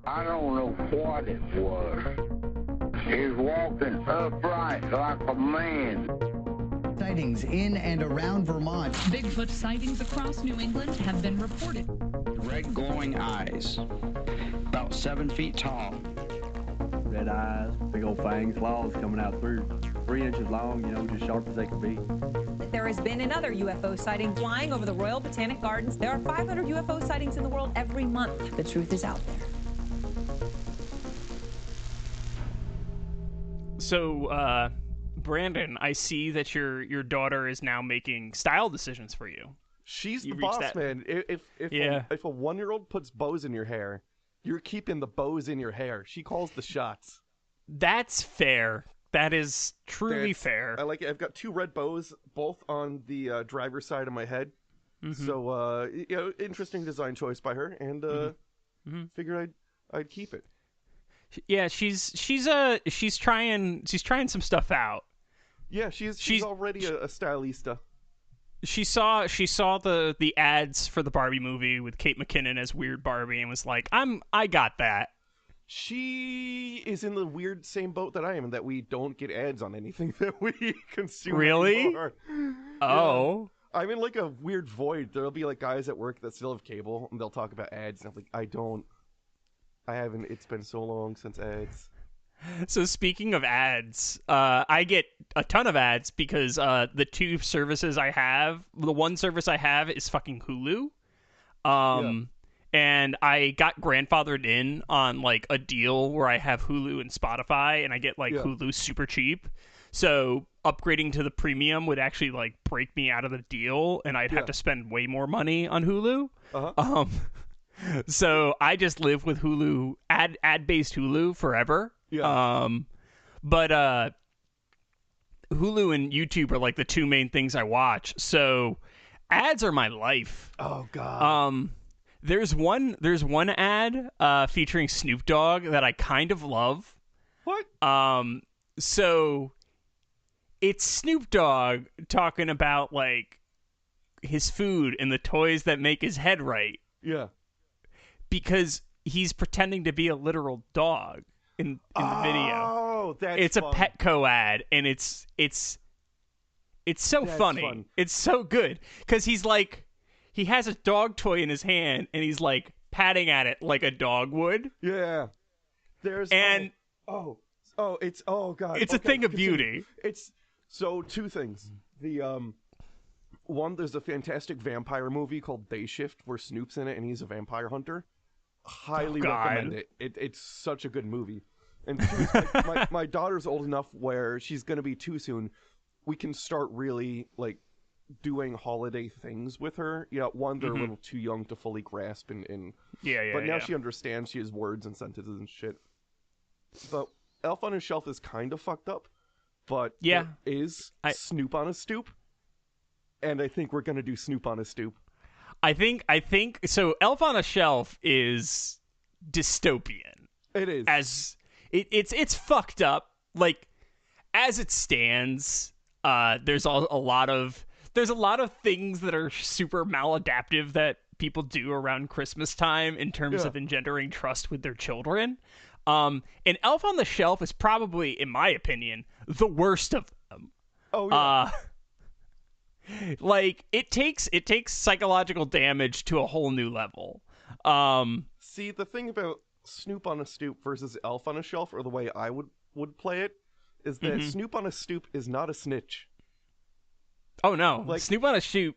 I don't know what it was. He's walking upright like a man. Sightings in and around Vermont. Bigfoot sightings across New England have been reported. Red glowing eyes, about 7 feet tall. Red eyes, big old fangs, claws coming out through 3 inches long, just sharp as they can be. There has been another UFO sighting flying over the Royal Botanic Gardens. There are 500 UFO sightings in the world every month. The truth is out there. So, Brandon, I see that your daughter is now making style decisions for you. She's You the reached boss, that- man. If a 1-year-old puts bows in your hair, you're keeping the bows in your hair. She calls the shots. That's fair. That is truly fair. I like it. I've got 2 red bows, both on the driver's side of my head. Mm-hmm. So, interesting design choice by her, and figured I'd keep it. Yeah, she's trying some stuff out. Yeah, she's already a stylista. She saw the ads for the Barbie movie with Kate McKinnon as Weird Barbie and was like, I got that. She is in the weird same boat that I am, in that we don't get ads on anything that we consume. Really? Anymore. Oh. Yeah. I'm in like a weird void. There'll be like guys at work that still have cable, and they'll talk about ads, and I'm like, I haven't. It's been so long since ads. So speaking of ads, I get a ton of ads because the 2 services I have, the one service I have is fucking Hulu. And I got grandfathered in on like a deal where I have Hulu and Spotify, and I get like Hulu super cheap. So upgrading to the premium would actually like break me out of the deal, and I'd have to spend way more money on Hulu. So I just live with Hulu, ad-based Hulu forever. Yeah. But Hulu and YouTube are like the 2 main things I watch. So ads are my life. Oh God. There's one ad featuring Snoop Dogg that I kind of love. What? So it's Snoop Dogg talking about like his food and the toys that make his head right. Yeah. Because he's pretending to be a literal dog in the video. Oh, it's fun. a Petco ad, and it's so funny. Fun. It's so good because he's like, he has a dog toy in his hand, and he's like patting at it like a dog would. Yeah. God. It's a thing of beauty. It's so 2 things. The one, there's a fantastic vampire movie called Day Shift where Snoop's in it and he's a vampire hunter. Highly recommend it. It's such a good movie. And 2, my daughter's old enough where she's gonna be 2 soon. We can start really like doing holiday things with her. One, they're a little too young to fully grasp but now she understands. She has words and sentences and shit. But Elf on a Shelf is kind of fucked up, but there is Snoop on a Stoop, and I think we're gonna do Snoop on a Stoop. I think so. Elf on a Shelf is dystopian. It is. It's fucked up. Like as it stands, there's a lot of things that are super maladaptive that people do around Christmas time in terms of engendering trust with their children. And Elf on the Shelf is probably, in my opinion, the worst of them. Oh yeah. Like it takes psychological damage to a whole new level. See, the thing about Snoop on a Stoop versus Elf on a Shelf, or the way I would play it, is that Snoop on a Stoop is not a snitch. Oh no, like Snoop on a Stoop.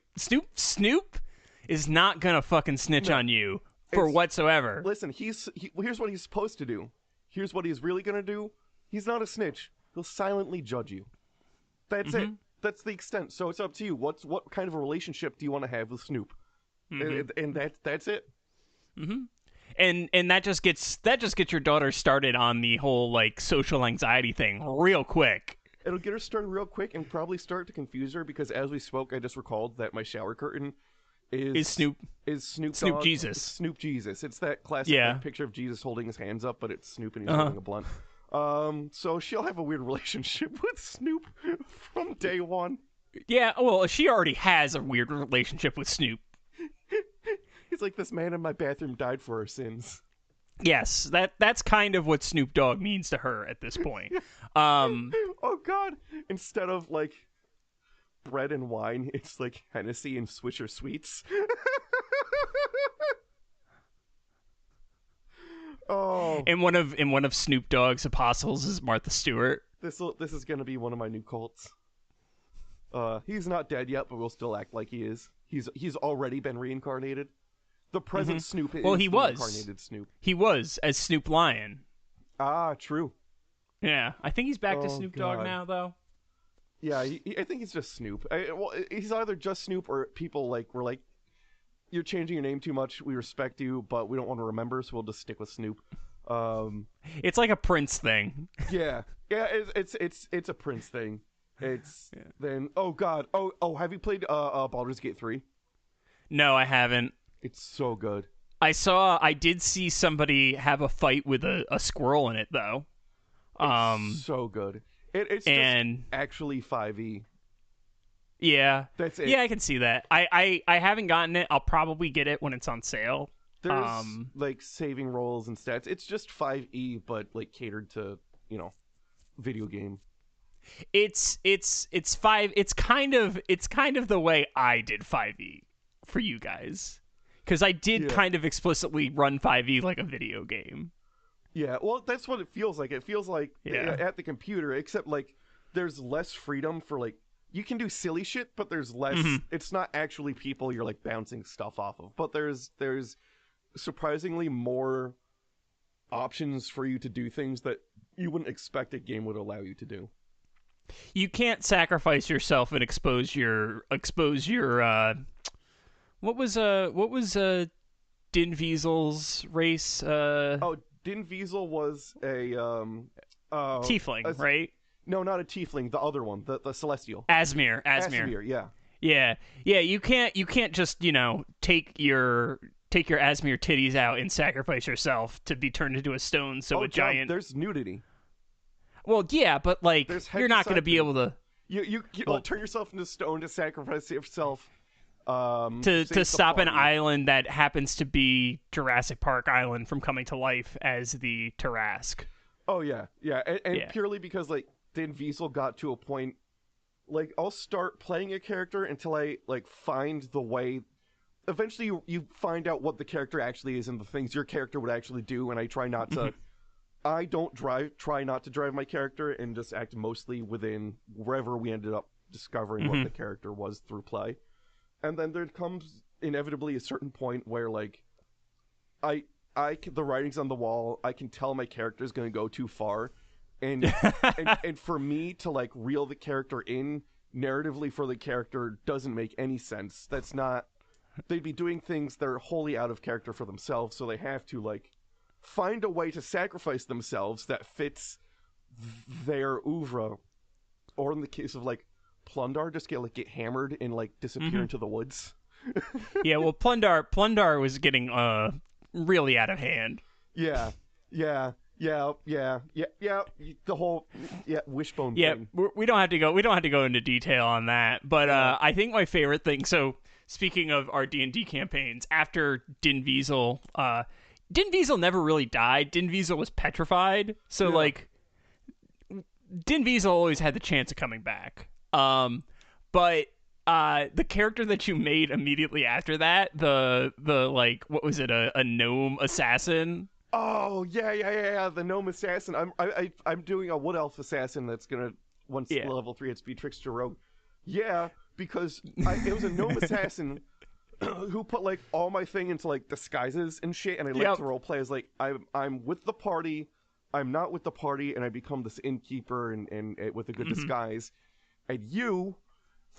Snoop is not gonna fucking snitch on you for whatsoever. Listen, here's what he's supposed to do. Here's what he's really gonna do. He's not a snitch. He'll silently judge you. That's it. That's the extent. So it's up to you. What kind of a relationship do you want to have with Snoop? And that's it. And that just gets your daughter started on the whole like social anxiety thing real quick. It'll get her started real quick and probably start to confuse her because as we spoke, I just recalled that my shower curtain is Snoop Dogg, Jesus. Snoop Jesus. It's that classic like, picture of Jesus holding his hands up, but it's Snoop and he's holding a blunt. So she'll have a weird relationship with Snoop from day one. Yeah, well, she already has a weird relationship with Snoop. He's like, this man in my bathroom died for our sins. Yes, that's kind of what Snoop Dogg means to her at this point. Oh God! Instead of like bread and wine, it's like Hennessy and Swisher Sweets. Oh, and one of Snoop Dogg's apostles is Martha Stewart. this is gonna be one of my new cults. He's not dead yet, but we'll still act like he is. He's already been reincarnated. The present Snoop is Well, he the was. reincarnated Snoop. He was as Snoop Lion. Ah, true. Yeah, I think he's back to Oh, Snoop Dogg God. now, though. Yeah, I think he's just Snoop. Well, he's either just Snoop or people were like, you're changing your name too much. We respect you, but we don't want to remember, so we'll just stick with Snoop. It's like a Prince thing. Yeah, it's a Prince thing. It's then. Oh God. Oh. Have you played Baldur's Gate 3? No, I haven't. It's so good. I did see somebody have a fight with a squirrel in it, though. It's so good. It's and just actually 5e. Yeah, That's it. Yeah, I can see that. I haven't gotten it. I'll probably get it when it's on sale. There's like saving rolls and stats. It's just 5e, but like catered to video game. It's five. It's kind of the way I did 5e for you guys, because I did kind of explicitly run 5e like a video game. Yeah, well, that's what it feels like. It feels like at the computer, except like there's less freedom for like you can do silly shit, but there's less. It's not actually people you're like bouncing stuff off of, but there's surprisingly more options for you to do things that you wouldn't expect a game would allow you to do. You can't sacrifice yourself and expose your what was Din Viesel's race? Din Wiesel was a tiefling, right? No, not a tiefling. The other one, the celestial. Asmir. Yeah. Yeah. You can't just take your Asmir titties out and sacrifice yourself to be turned into a stone. So a John, giant. There's nudity. Well, yeah, but like you're not going to be able to. You turn yourself into stone to sacrifice yourself. To stop an island that happens to be Jurassic Park Island from coming to life as the Tarrasque. Oh yeah, and purely because like Din Wiesel got to a point, like I'll start playing a character until I like find the way. Eventually, you find out what the character actually is and the things your character would actually do, and I try not to. I don't try not to drive my character and just act mostly within wherever we ended up discovering what the character was through play. And then there comes inevitably a certain point where like the writing's on the wall. I can tell my character is going to go too far, and for me to like reel the character in narratively for the character doesn't make any sense. That's not. They'd be doing things that are wholly out of character for themselves, so they have to like find a way to sacrifice themselves that fits their oeuvre. Or in the case of like Plundar, just get hammered and like disappear into the woods. Yeah, well, Plundar was getting really out of hand. Yeah. The whole wishbone thing. We don't have to go into detail on that. But I think my favorite thing. So speaking of our D&D campaigns, after Din Wiesel never really died. Din Wiesel was petrified. So like Din Wiesel always had the chance of coming back. But the character that you made immediately after that, the like, what was it, a gnome assassin? Oh yeah, the gnome assassin. I'm doing a wood elf assassin that's gonna once level 3 hits be trickster rogue. Yeah, because it was a gnome assassin who put like all my thing into like disguises and shit, and I like to roleplay as like I'm with the party, I'm not with the party, and I become this innkeeper and with a good disguise. And you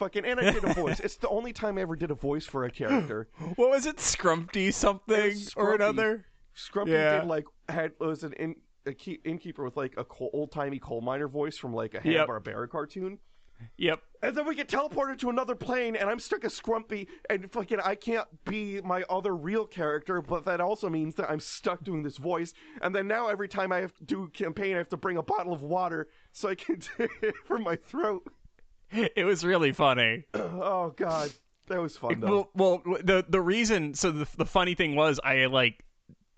and I did a voice. It's the only time I ever did a voice for a character. What was it? Scrumpty something or another? Scrumpty was an innkeeper with like a old-timey coal miner voice from like a Hanna-Barbera cartoon. Yep. And then we get teleported to another plane, and I'm stuck as Scrumpy, and I can't be my other real character, but that also means that I'm stuck doing this voice. And then now every time I have to do a campaign, I have to bring a bottle of water so I can do it for my throat. It was really funny. Oh God, that was fun though. Well, the reason. So the funny thing was, I like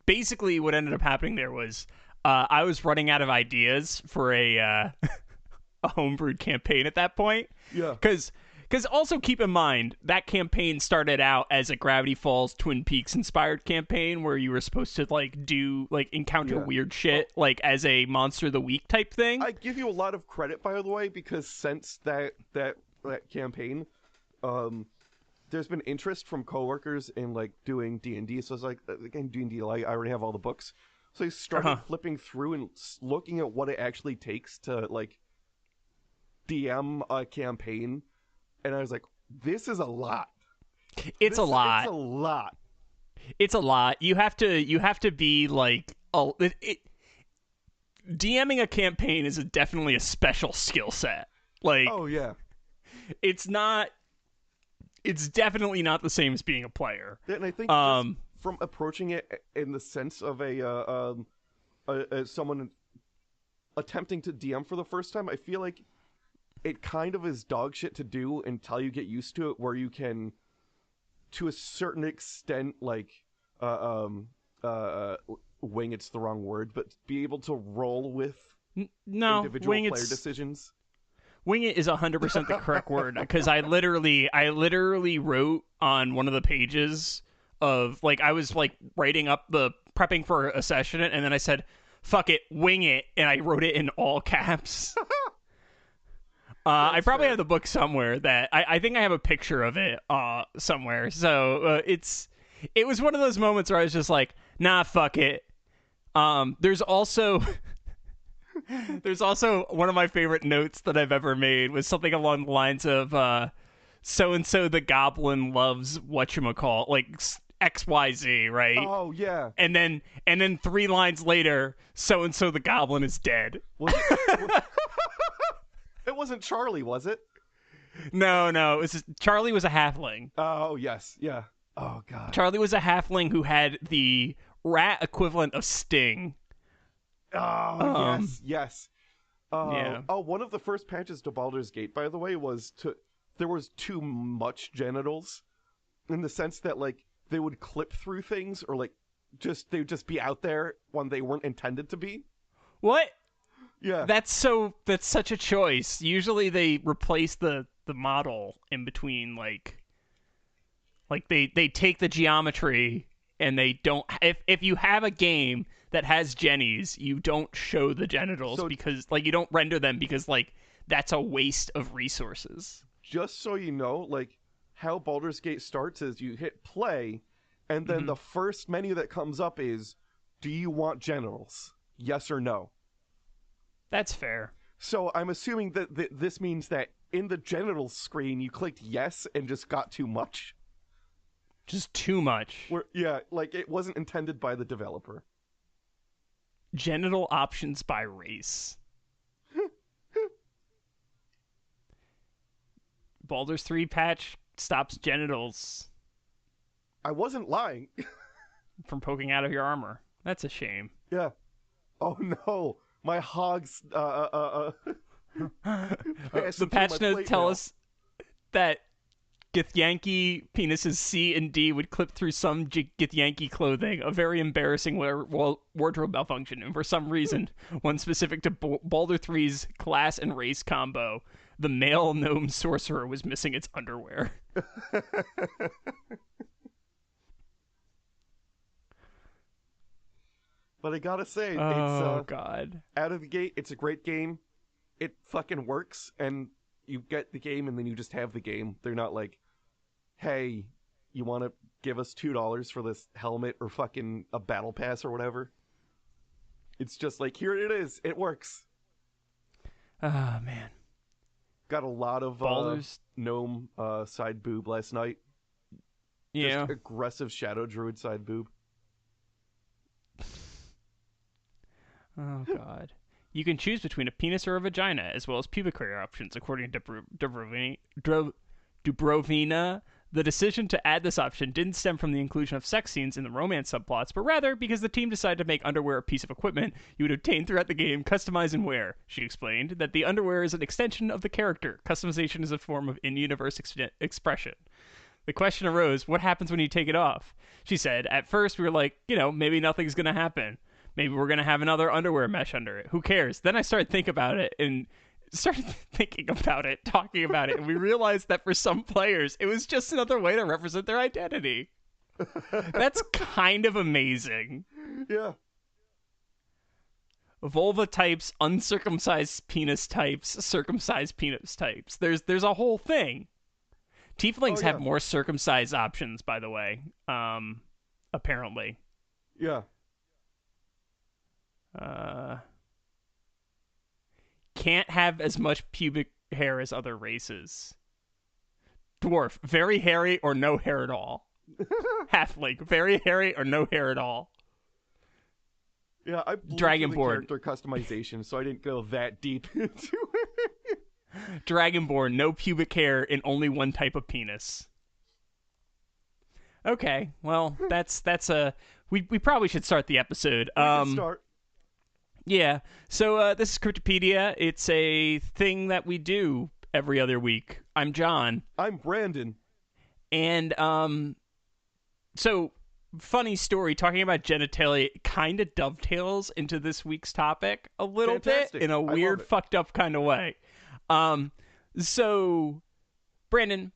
basically what ended up happening there was I was running out of ideas for a homebrewed campaign at that point. Yeah. Because also keep in mind, that campaign started out as a Gravity Falls Twin Peaks inspired campaign where you were supposed to encounter weird shit as a Monster of the Week type thing. I give you a lot of credit, by the way, because since that campaign, there's been interest from coworkers in doing D&D. So it's again, D&D Light, I already have all the books. So I started flipping through and looking at what it actually takes to DM a campaign. And I was like, this is a lot. It's a lot. It's a lot. It's a lot. You have to be DMing a campaign is definitely a special skill set. Oh yeah. It's definitely not the same as being a player. And I think just from approaching it in the sense of someone attempting to DM for the first time, I feel like it kind of is dog shit to do until you get used to it, where you can, to a certain extent, wing, it's the wrong word, but be able to roll with individual player decisions. Wing it is 100% the correct word, because I literally wrote on one of the pages of, I was, writing up prepping for a session, and then I said, fuck it, wing it, and I wrote it in all caps. I probably have the book somewhere that I think I have a picture of it somewhere. So it was one of those moments where I was just like, nah, fuck it. There's also one of my favorite notes that I've ever made was something along the lines of so-and-so the goblin loves whatchamacallit, XYZ, right? Oh, yeah. And then 3 lines later, so-and-so the goblin is dead. It wasn't Charlie, was it? No. It was Charlie was a halfling. Oh, yes. Yeah. Oh, God. Charlie was a halfling who had the rat equivalent of Sting. Oh, yes. Yeah. Oh, one of the first patches to Baldur's Gate, by the way, there was too much genitals, in the sense that, they would clip through things, or, they would just be out there when they weren't intended to be. What? Yeah. That's such a choice. Usually they replace the model in between, they take the geometry and they don't. If you have a game that has jennies, you don't show the genitals because you don't render them because that's a waste of resources. Just so you know, how Baldur's Gate starts is you hit play, and then the first menu that comes up is, do you want genitals? Yes or no? That's fair. So I'm assuming that this means that in the genitals screen, you clicked yes and just got too much. Just too much. It wasn't intended by the developer. Genital options by race. Baldur's 3 patch stops genitals. I wasn't lying. From poking out of your armor. That's a shame. Yeah. Oh no. My hogs the patch notes tell us that Githyanki penises C and D would clip through some Githyanki clothing, a very embarrassing wardrobe malfunction, and for some reason, one specific to Baldur 3's class and race combo, the male gnome sorcerer was missing its underwear. But I gotta say, God. Out of the gate, it's a great game. It fucking works, and you get the game, and then you just have the game. They're not like, hey, you want to give us $2 for this helmet or fucking a battle pass or whatever? It's just like, here it is. It works. Oh, man. Got a lot of gnome side boob last night. Yeah. Just aggressive shadow druid side boob. Oh, God. You can choose between a penis or a vagina, as well as pubic hair options, according to Dubrovina. The decision to add this option didn't stem from the inclusion of sex scenes in the romance subplots, but rather because the team decided to make underwear a piece of equipment you would obtain throughout the game, customize, and wear. She explained that the underwear is an extension of the character. Customization is a form of in-universe expression. The question arose, what happens when you take it off? She said, at first we were like, maybe nothing's going to happen. Maybe we're going to have another underwear mesh under it. Who cares? Then I started thinking about it, talking about it, and we realized that for some players, it was just another way to represent their identity. That's kind of amazing. Yeah. Vulva types, uncircumcised penis types, circumcised penis types. There's a whole thing. Tieflings have more circumcised options, by the way. Apparently. Yeah. Can't have as much pubic hair as other races. Dwarf, very hairy or no hair at all. Halfling, very hairy or no hair at all. Yeah, I blew Dragonborn, character customization, so I didn't go that deep into it. Dragonborn, no pubic hair and only one type of penis. Okay, well, that's a we probably should start the episode. We can start. Yeah. So this is Cryptopedia. It's a thing that we do every other week. I'm John. I'm Brandon. And so funny story, talking about genitalia kind of dovetails into this week's topic a little bit in a weird, fucked up kind of way. So Brandon,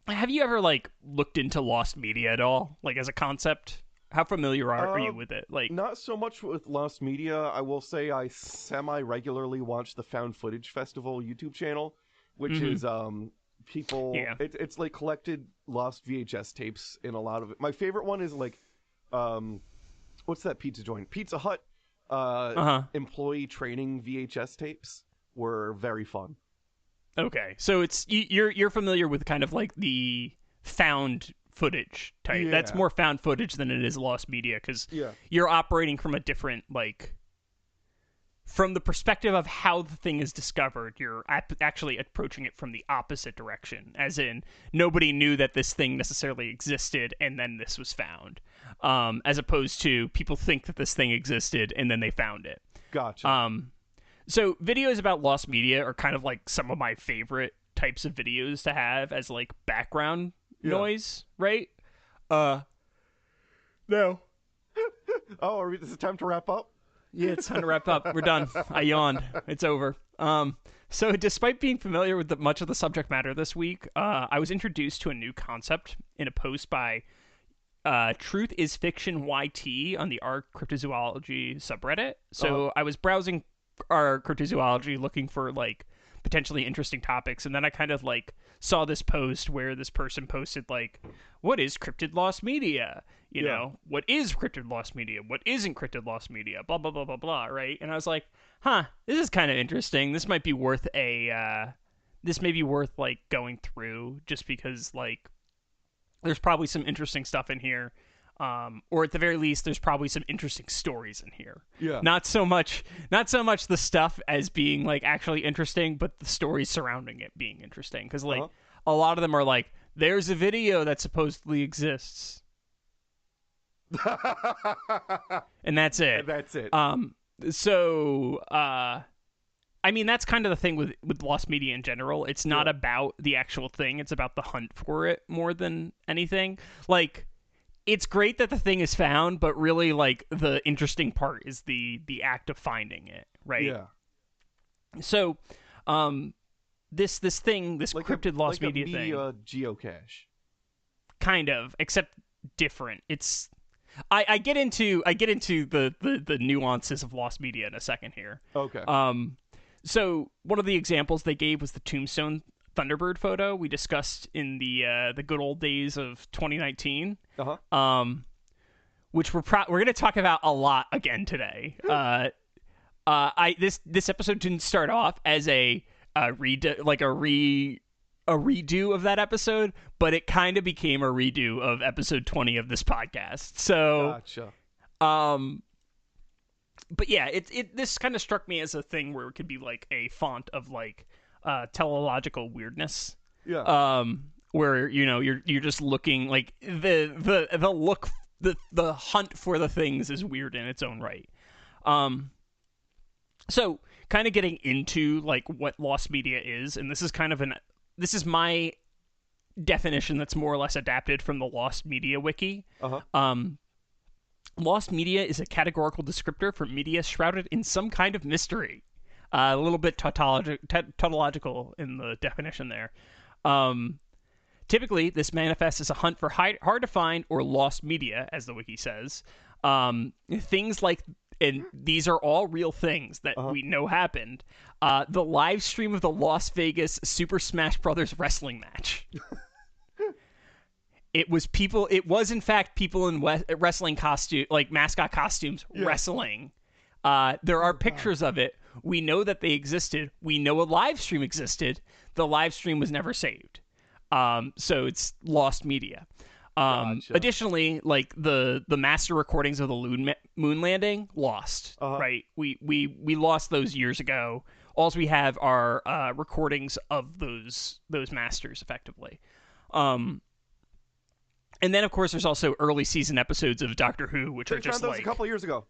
have you ever looked into lost media at all, as a concept? How familiar are you with it? Not so much with lost media. I will say I semi-regularly watch the Found Footage Festival YouTube channel, which is people. Yeah. It's collected lost VHS tapes in a lot of it. My favorite one is what's that pizza joint? Pizza Hut. Employee training VHS tapes were very fun. Okay, so it's you're familiar with kind of the found footage type. Yeah. That's more found footage than it is lost media, because you're operating from a different from the perspective of how the thing is discovered. You're actually approaching it from the opposite direction, as in nobody knew that this thing necessarily existed and then this was found, as opposed to people think that this thing existed and then they found it. Gotcha. So videos about lost media are kind of some of my favorite types of videos to have as background noise, right? No. Oh, is it time to wrap up? Yeah, it's time to wrap up. We're done. I yawned. It's over. So despite being familiar with much of the subject matter this week, I was introduced to a new concept in a post by Truth is Fiction YT on the r cryptozoology subreddit. So I was browsing r cryptozoology looking for potentially interesting topics, and then I kind of saw this post where this person posted what is cryptid lost media? You know, what is cryptid lost media? What isn't cryptid lost media? Blah blah blah blah blah, right? And I was like, this is kind of interesting. This might be worth going through, just because there's probably some interesting stuff in here. Or at the very least, there's probably some interesting stories in here. Yeah. Not so much the stuff as being actually interesting, but the stories surrounding it being interesting. Because a lot of them are there's a video that supposedly exists, and that's it. So I mean, that's kind of the thing with lost media in general. It's not about the actual thing; it's about the hunt for it more than anything. It's great that the thing is found, but really, the interesting part is the act of finding it, right? Yeah. So, this cryptid lost media thing, geocache, kind of, except different. It's I get into the nuances of lost media in a second here. Okay. So one of the examples they gave was the Tombstone Thunderbird photo we discussed in the good old days of 2019. Which we're going to talk about a lot again today. This episode didn't start off as a redo of that episode, but it kind of became a redo of episode 20 of this podcast. So, gotcha. But yeah, this kind of struck me as a thing where it could be a font of teleological weirdness. Yeah. Where you're just looking the hunt for the things is weird in its own right. So kind of getting into what lost media is, and this is my definition that's more or less adapted from the Lost Media Wiki. Lost media is a categorical descriptor for media shrouded in some kind of mystery. A little bit tautological in the definition there. Typically, this manifests as a hunt for hard to find or lost media, as the wiki says. Things like, and these are all real things that we know happened. The live stream of the Las Vegas Super Smash Brothers wrestling match. It was in fact people in wrestling costume, like mascot costumes, wrestling. There are pictures of it. We know that they existed. We know a live stream existed. The live stream was never saved. So it's lost media. Gotcha. Additionally, like the master recordings of the moon landing, lost. Right? We lost those years ago. All we have are recordings of those masters, effectively. And then, of course, there's also early season episodes of Doctor Who, which are just found those a couple years ago.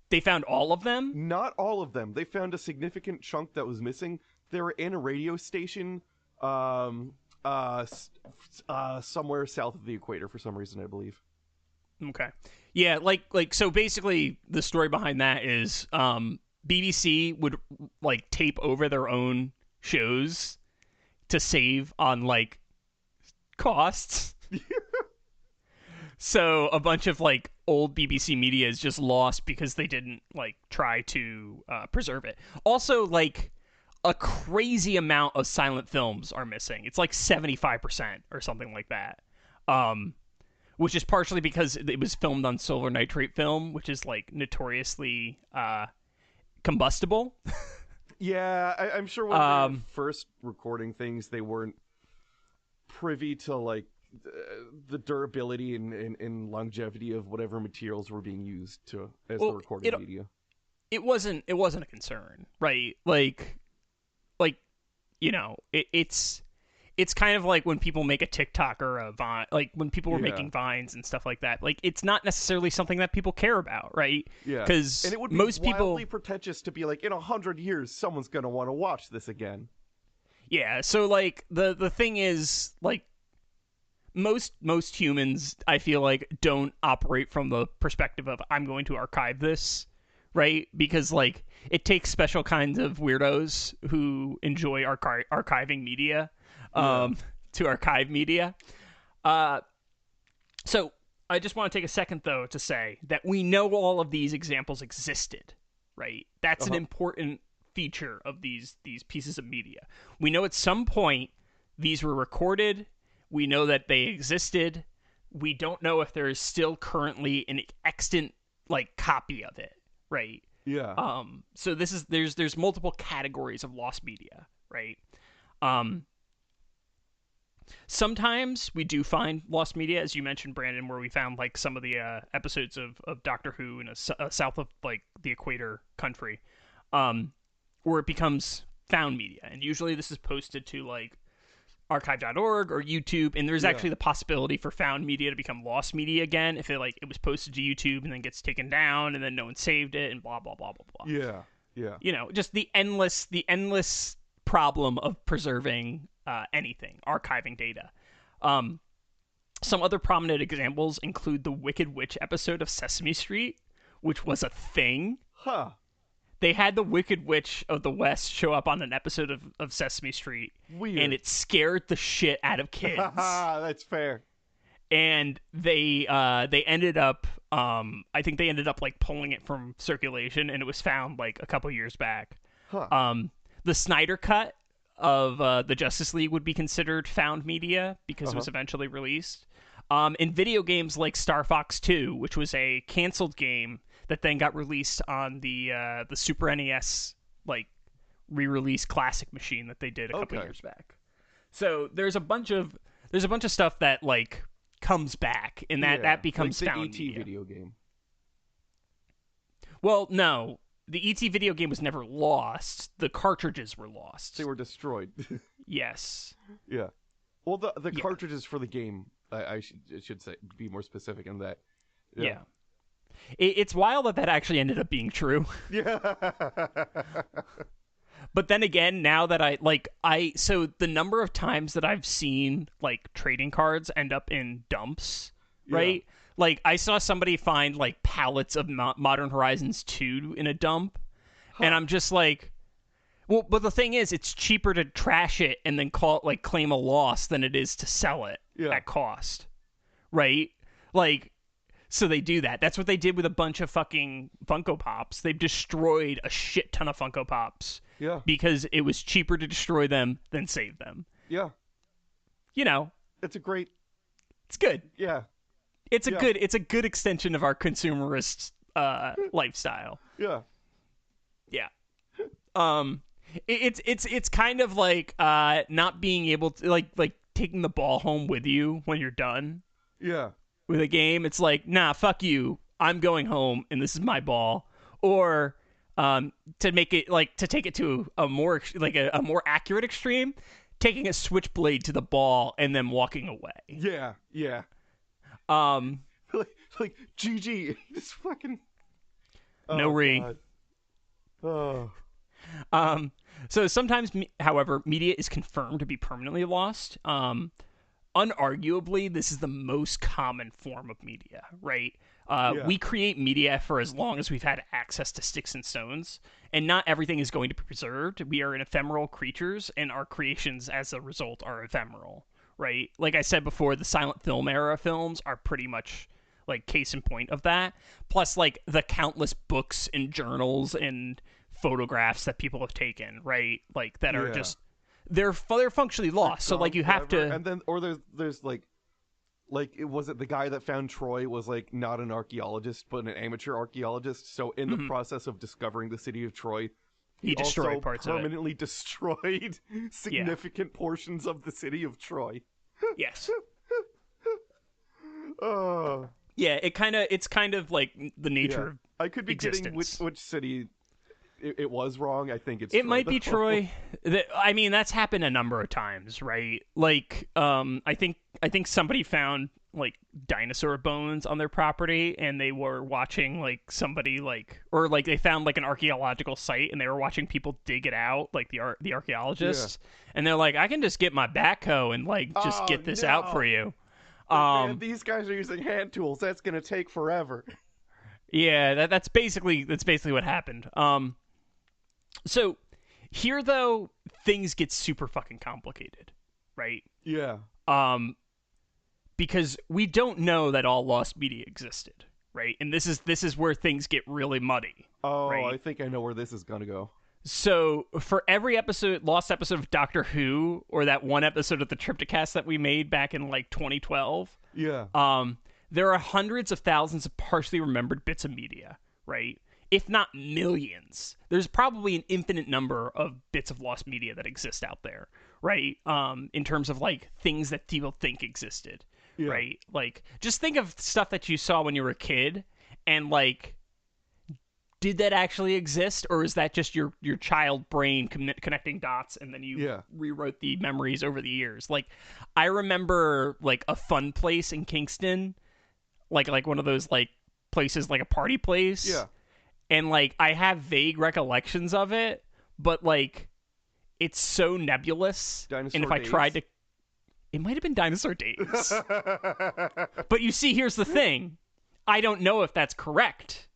They found all of them? Not all of them. They found a significant chunk that was missing. They were in a radio station somewhere south of the equator for some reason, I believe. Okay. Yeah, like so basically the story behind that is BBC would like tape over their own shows to save on like costs. So a bunch of like old BBC media is just lost because they didn't like try to preserve it. Also, like a crazy amount of silent films are missing. It's like 75% or something like that. Which is partially because it was filmed on silver nitrate film, which is like notoriously combustible. Yeah, I'm sure when they were first recording things, they weren't privy to like the durability and longevity of whatever materials were being used as the recording media. It wasn't a concern, right? Like you know, it's kind of like when people make a TikTok or a Vine, like when people were making Vines and stuff like that. Like it's not necessarily something that people care about, right? Yeah, because and it would be wildly pretentious to be like, in 100 years, someone's gonna want to watch this again. Yeah, so like the thing is like. Most humans, I feel like, don't operate from the perspective of I'm going to archive this, right? Because like it takes special kinds of weirdos who enjoy archiving media to archive media. So I just want to take a second though to say that we know all of these examples existed, right? That's an important feature of these pieces of media. We know at some point these were recorded. We know that they existed. We don't know if there is still currently an extant like copy of it, right? Yeah. So there's multiple categories of lost media, right? Sometimes we do find lost media, as you mentioned, Brandon, where we found like some of the episodes of Doctor Who in a south of like the equator country, where it becomes found media, and usually this is posted to like archive.org or YouTube, and there's actually the possibility for found media to become lost media again if it was posted to YouTube and then gets taken down and then no one saved it and blah blah blah blah blah. Yeah. You know, just the endless problem of preserving anything, archiving data. Some other prominent examples include the Wicked Witch episode of Sesame Street, which was a thing. Huh. They had the Wicked Witch of the West show up on an episode of Sesame Street. Weird. And it scared the shit out of kids. That's fair. And they ended up, I think they ended up like pulling it from circulation, and it was found like a couple years back. Huh. The Snyder Cut of the Justice League would be considered found media because it was eventually released. In video games like Star Fox 2, which was a canceled game that then got released on the Super NES like re-release classic machine that they did a couple years back. So there's a bunch of stuff that like comes back, and that becomes like the found ET media. video game. Well, no, the ET video game was never lost. The cartridges were lost. They were destroyed. Yes. Yeah. Well, the cartridges for the game, I should say, be more specific in that. Yeah. It's wild that actually ended up being true. Yeah. But then again, now that so the number of times that I've seen like trading cards end up in dumps, right? Like I saw somebody find like pallets of Modern Horizons 2 in a dump, and I'm just like, well, but the thing is, it's cheaper to trash it and then claim a loss than it is to sell it at cost, right? Like, so they do that. That's what they did with a bunch of fucking Funko Pops. They've destroyed a shit ton of Funko Pops. Yeah. Because it was cheaper to destroy them than save them. Yeah. You know. It's good. Yeah. It's a good extension of our consumerist lifestyle. Yeah. Yeah. It's kind of like not being able to like taking the ball home with you when you're done. Yeah. With a game, it's like, nah, fuck you. I'm going home and this is my ball. Or to make it to take it to a more a more accurate extreme, taking a switchblade to the ball and then walking away. Yeah. like GG, just fucking no re. God. Oh. So sometimes, however, media is confirmed to be permanently lost. Unarguably, this is the most common form of media, right? We create media for as long as we've had access to sticks and stones, and not everything is going to be preserved. We are ephemeral creatures, and our creations, as a result, are ephemeral, right? Like I said before, the silent film era films are pretty much like case in point of that. Plus, like the countless books and journals and photographs that people have taken, right? Like that are just they're functionally lost. So like you have to, and then or there's like it wasn't the guy that found Troy was like not an archaeologist but an amateur archaeologist. So in the process of discovering the city of Troy, he destroyed also parts permanently destroyed significant portions of the city of Troy. Yes. Yeah, it's kind of like the nature of I could be existence. Getting which city it was wrong. I think it's it Troy, might be though. Troy. I mean, that's happened a number of times, right? Like, I think somebody found like dinosaur bones on their property, and they were watching like somebody or they found like an archaeological site, and they were watching people dig it out, like the archaeologists, and they're like, I can just get my backhoe and like just get this out for you. Man, these guys are using hand tools. That's gonna take forever. Yeah, that's basically what happened. So here though, things get super fucking complicated, right? Yeah. Because we don't know that all lost media existed, right? And this is where things get really muddy. Oh, right? I think I know where this is gonna go. So for every lost episode of Doctor Who, or that one episode of the Triptychast that we made back in like 2012, there are hundreds of thousands of partially remembered bits of media, right? If not millions. There's probably an infinite number of bits of lost media that exist out there, right? In terms of like things that people think existed, right? Like just think of stuff that you saw when you were a kid, and like, did that actually exist, or is that just your child brain connecting dots, and then you rewrote the memories over the years? Like, I remember like a fun place in Kingston, like one of those like places, like a party place. Yeah. And like I have vague recollections of it, but like it's so nebulous. Dinosaur and if Days? I tried to, it might have been Dinosaur Days. But you see, here's the thing: I don't know if that's correct,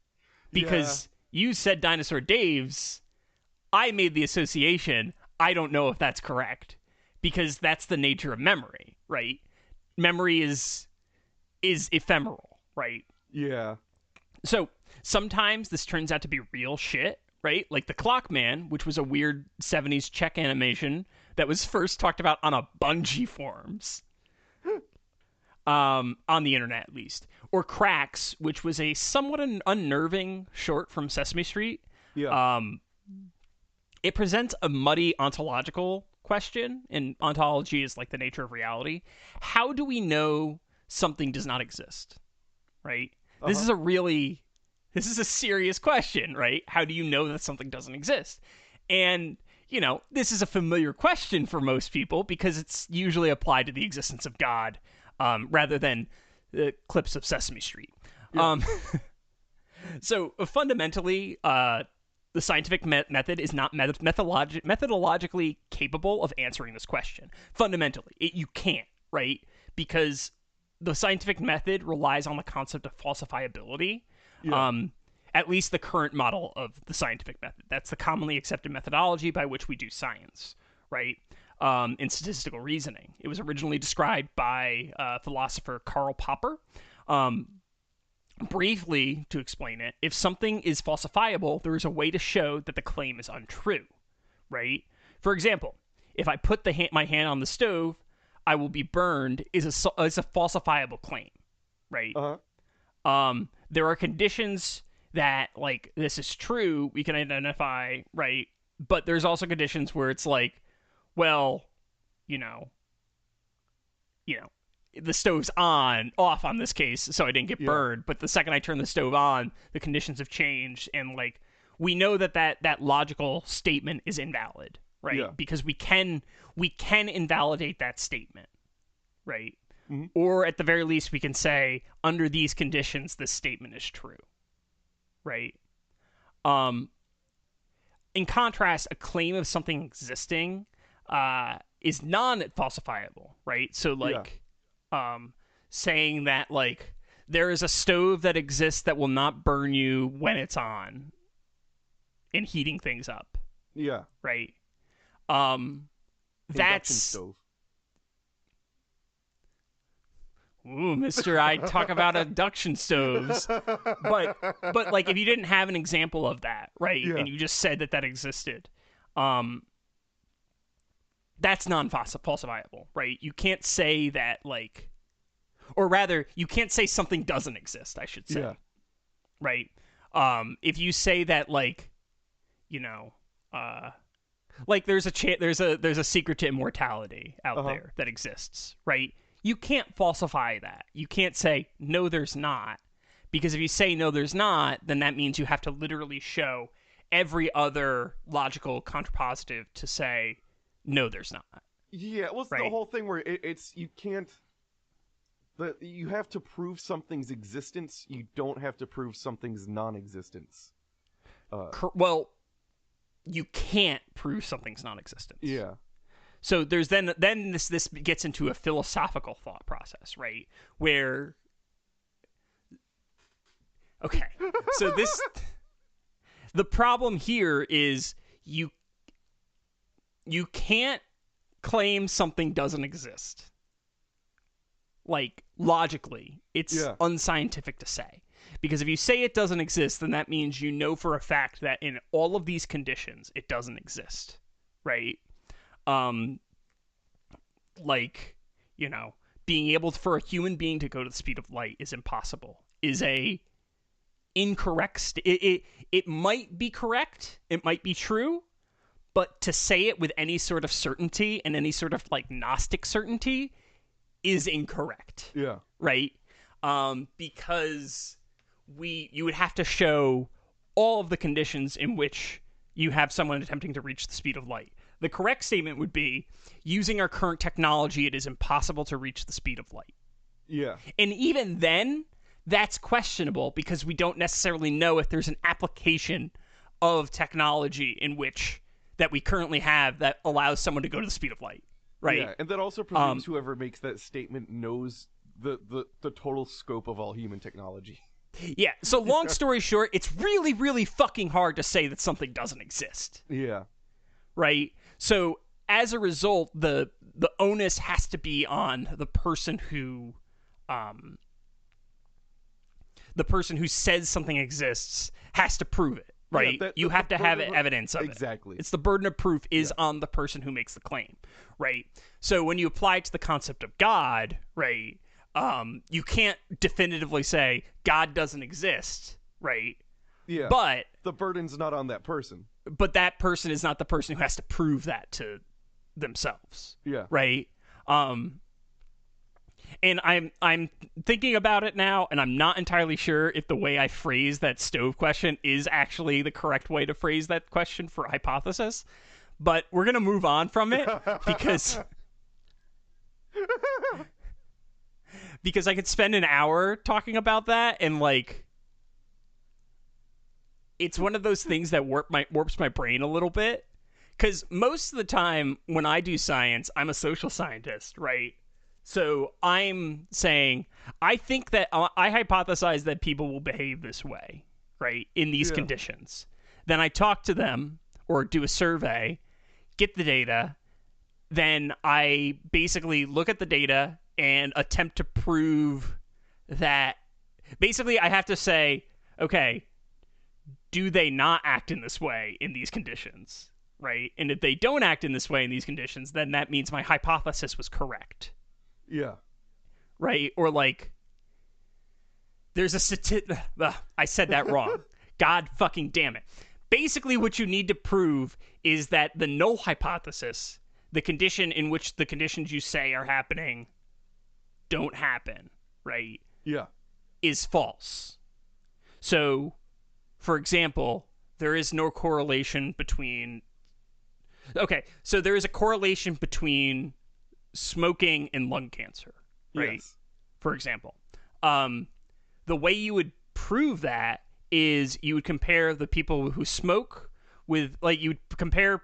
because you said Dinosaur Days. I made the association. I don't know if that's correct, because that's the nature of memory, right? Memory is ephemeral, right? Yeah. So sometimes this turns out to be real shit, right? Like the Clockman, which was a weird 70s Czech animation that was first talked about on a Bungie forums. On the internet, at least. Or Cracks, which was a somewhat unnerving short from Sesame Street. Yeah. It presents a muddy ontological question, and ontology is like the nature of reality. How do we know something does not exist? Right? This is a serious question, right? How do you know that something doesn't exist? And, you know, this is a familiar question for most people because it's usually applied to the existence of God, rather than the clips of Sesame Street. Yeah. So fundamentally, the scientific method is not methodologically capable of answering this question. Fundamentally, you can't, right? Because the scientific method relies on the concept of falsifiability. Yeah. At least the current model of the scientific method. That's the commonly accepted methodology by which we do science, right? In statistical reasoning. It was originally described by philosopher Karl Popper. Briefly, to explain it, if something is falsifiable, there is a way to show that the claim is untrue, right? For example, if I put my hand on the stove, I will be burned is a falsifiable claim, right? There are conditions that, like, this is true, we can identify, right? But there's also conditions where it's like, well, you know, the stove's off on this case, so I didn't get burned. But the second I turn the stove on, the conditions have changed, and like we know that logical statement is invalid, right? Yeah. Because we can invalidate that statement, right? Mm-hmm. Or at the very least, we can say under these conditions, this statement is true, right? In contrast, a claim of something existing is non-falsifiable, right? So like. Saying that, like, there is a stove that exists that will not burn you when it's on and heating things up. Yeah. Right? Induction That's... stove. Ooh, mister, I talk about induction stoves. But, like, if you didn't have an example of that, right, and you just said that existed, that's non-falsifiable, right? You can't say that, like, or rather, you can't say something doesn't exist, I should say. Yeah. Right? If you say that, like, you know, like there's a secret to immortality out there that exists, right? You can't falsify that. You can't say, no, there's not. Because if you say, no, there's not, then that means you have to literally show every other logical contrapositive to say, no, there's not. Yeah, well, it's right? The whole thing where it's you can't. You have to prove something's existence. You don't have to prove something's non-existence. Well, you can't prove something's non-existence. Yeah. So there's then this gets into a philosophical thought process, right? Where, okay, so the problem here is you can't claim something doesn't exist. Like, logically, it's unscientific to say. Because if you say it doesn't exist, then that means you know for a fact that in all of these conditions, it doesn't exist, right? Like, you know, being able for a human being to go to the speed of light is impossible, is a incorrect... It might be correct, it might be true, but to say it with any sort of certainty and any sort of, like, Gnostic certainty is incorrect. Yeah. Right? Because you would have to show all of the conditions in which you have someone attempting to reach the speed of light. The correct statement would be, using our current technology, it is impossible to reach the speed of light. Yeah. And even then, that's questionable because we don't necessarily know if there's an application of technology in which that we currently have that allows someone to go to the speed of light. Right. Yeah, and that also presumes whoever makes that statement knows the total scope of all human technology. Yeah, so long story short, it's really, really fucking hard to say that something doesn't exist. Yeah. Right? So, as a result, the onus has to be on the person who says something exists has to prove it. Right? Yeah, you have to have evidence of it. Exactly. It's the burden of proof is on the person who makes the claim, right? So when you apply it to the concept of God, right, you can't definitively say God doesn't exist, right? Yeah. But the burden's not on that person. But that person is not the person who has to prove that to themselves. Yeah. Right? And I'm thinking about it now, and I'm not entirely sure if the way I phrase that stove question is actually the correct way to phrase that question for hypothesis. But we're going to move on from it because I could spend an hour talking about that, and like it's one of those things that warps my brain a little bit. Because most of the time when I do science, I'm a social scientist, right? So I'm saying, I think that I hypothesize that people will behave this way, right, in these conditions. Then I talk to them or do a survey, get the data, then I basically look at the data and attempt to prove that. Basically, I have to say, okay, do they not act in this way in these conditions, right? And if they don't act in this way in these conditions, then that means my hypothesis was correct. Yeah. Right? Or like, there's a I said that wrong. God fucking damn it. Basically, what you need to prove is that the null hypothesis, the condition in which the conditions you say are happening don't happen, right? Yeah. Is false. So, for example, there is no correlation between... Okay, so there is a correlation between smoking and lung cancer, right? Yes. For example. The way you would prove that is you would compare the people who smoke with... Like, you would compare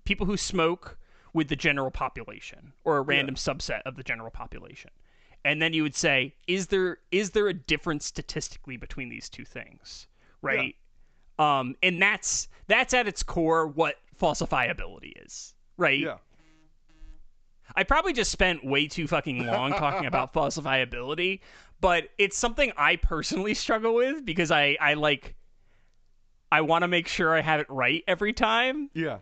people who smoke with the general population, or a random subset of the general population. And then you would say, is there a difference statistically between these two things, right? Yeah. And that's at its core what falsifiability is, right? Yeah. I probably just spent way too fucking long talking about falsifiability, but it's something I personally struggle with because I want to make sure I have it right every time. Yeah.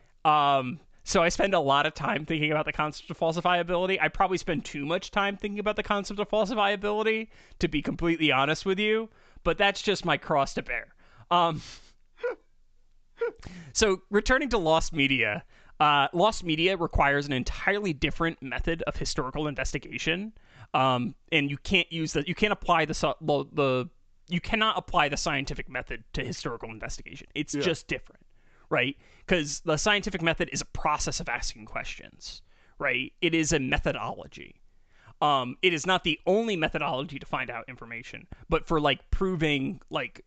So I spend a lot of time thinking about the concept of falsifiability. I probably spend too much time thinking about the concept of falsifiability, to be completely honest with you, but that's just my cross to bear. So returning to lost media, lost media requires an entirely different method of historical investigation, and you can't use that. You can't apply you cannot apply the scientific method to historical investigation. It's just different. Right? Because the scientific method is a process of asking questions, right? It is a methodology. It is not the only methodology to find out information, but for like proving like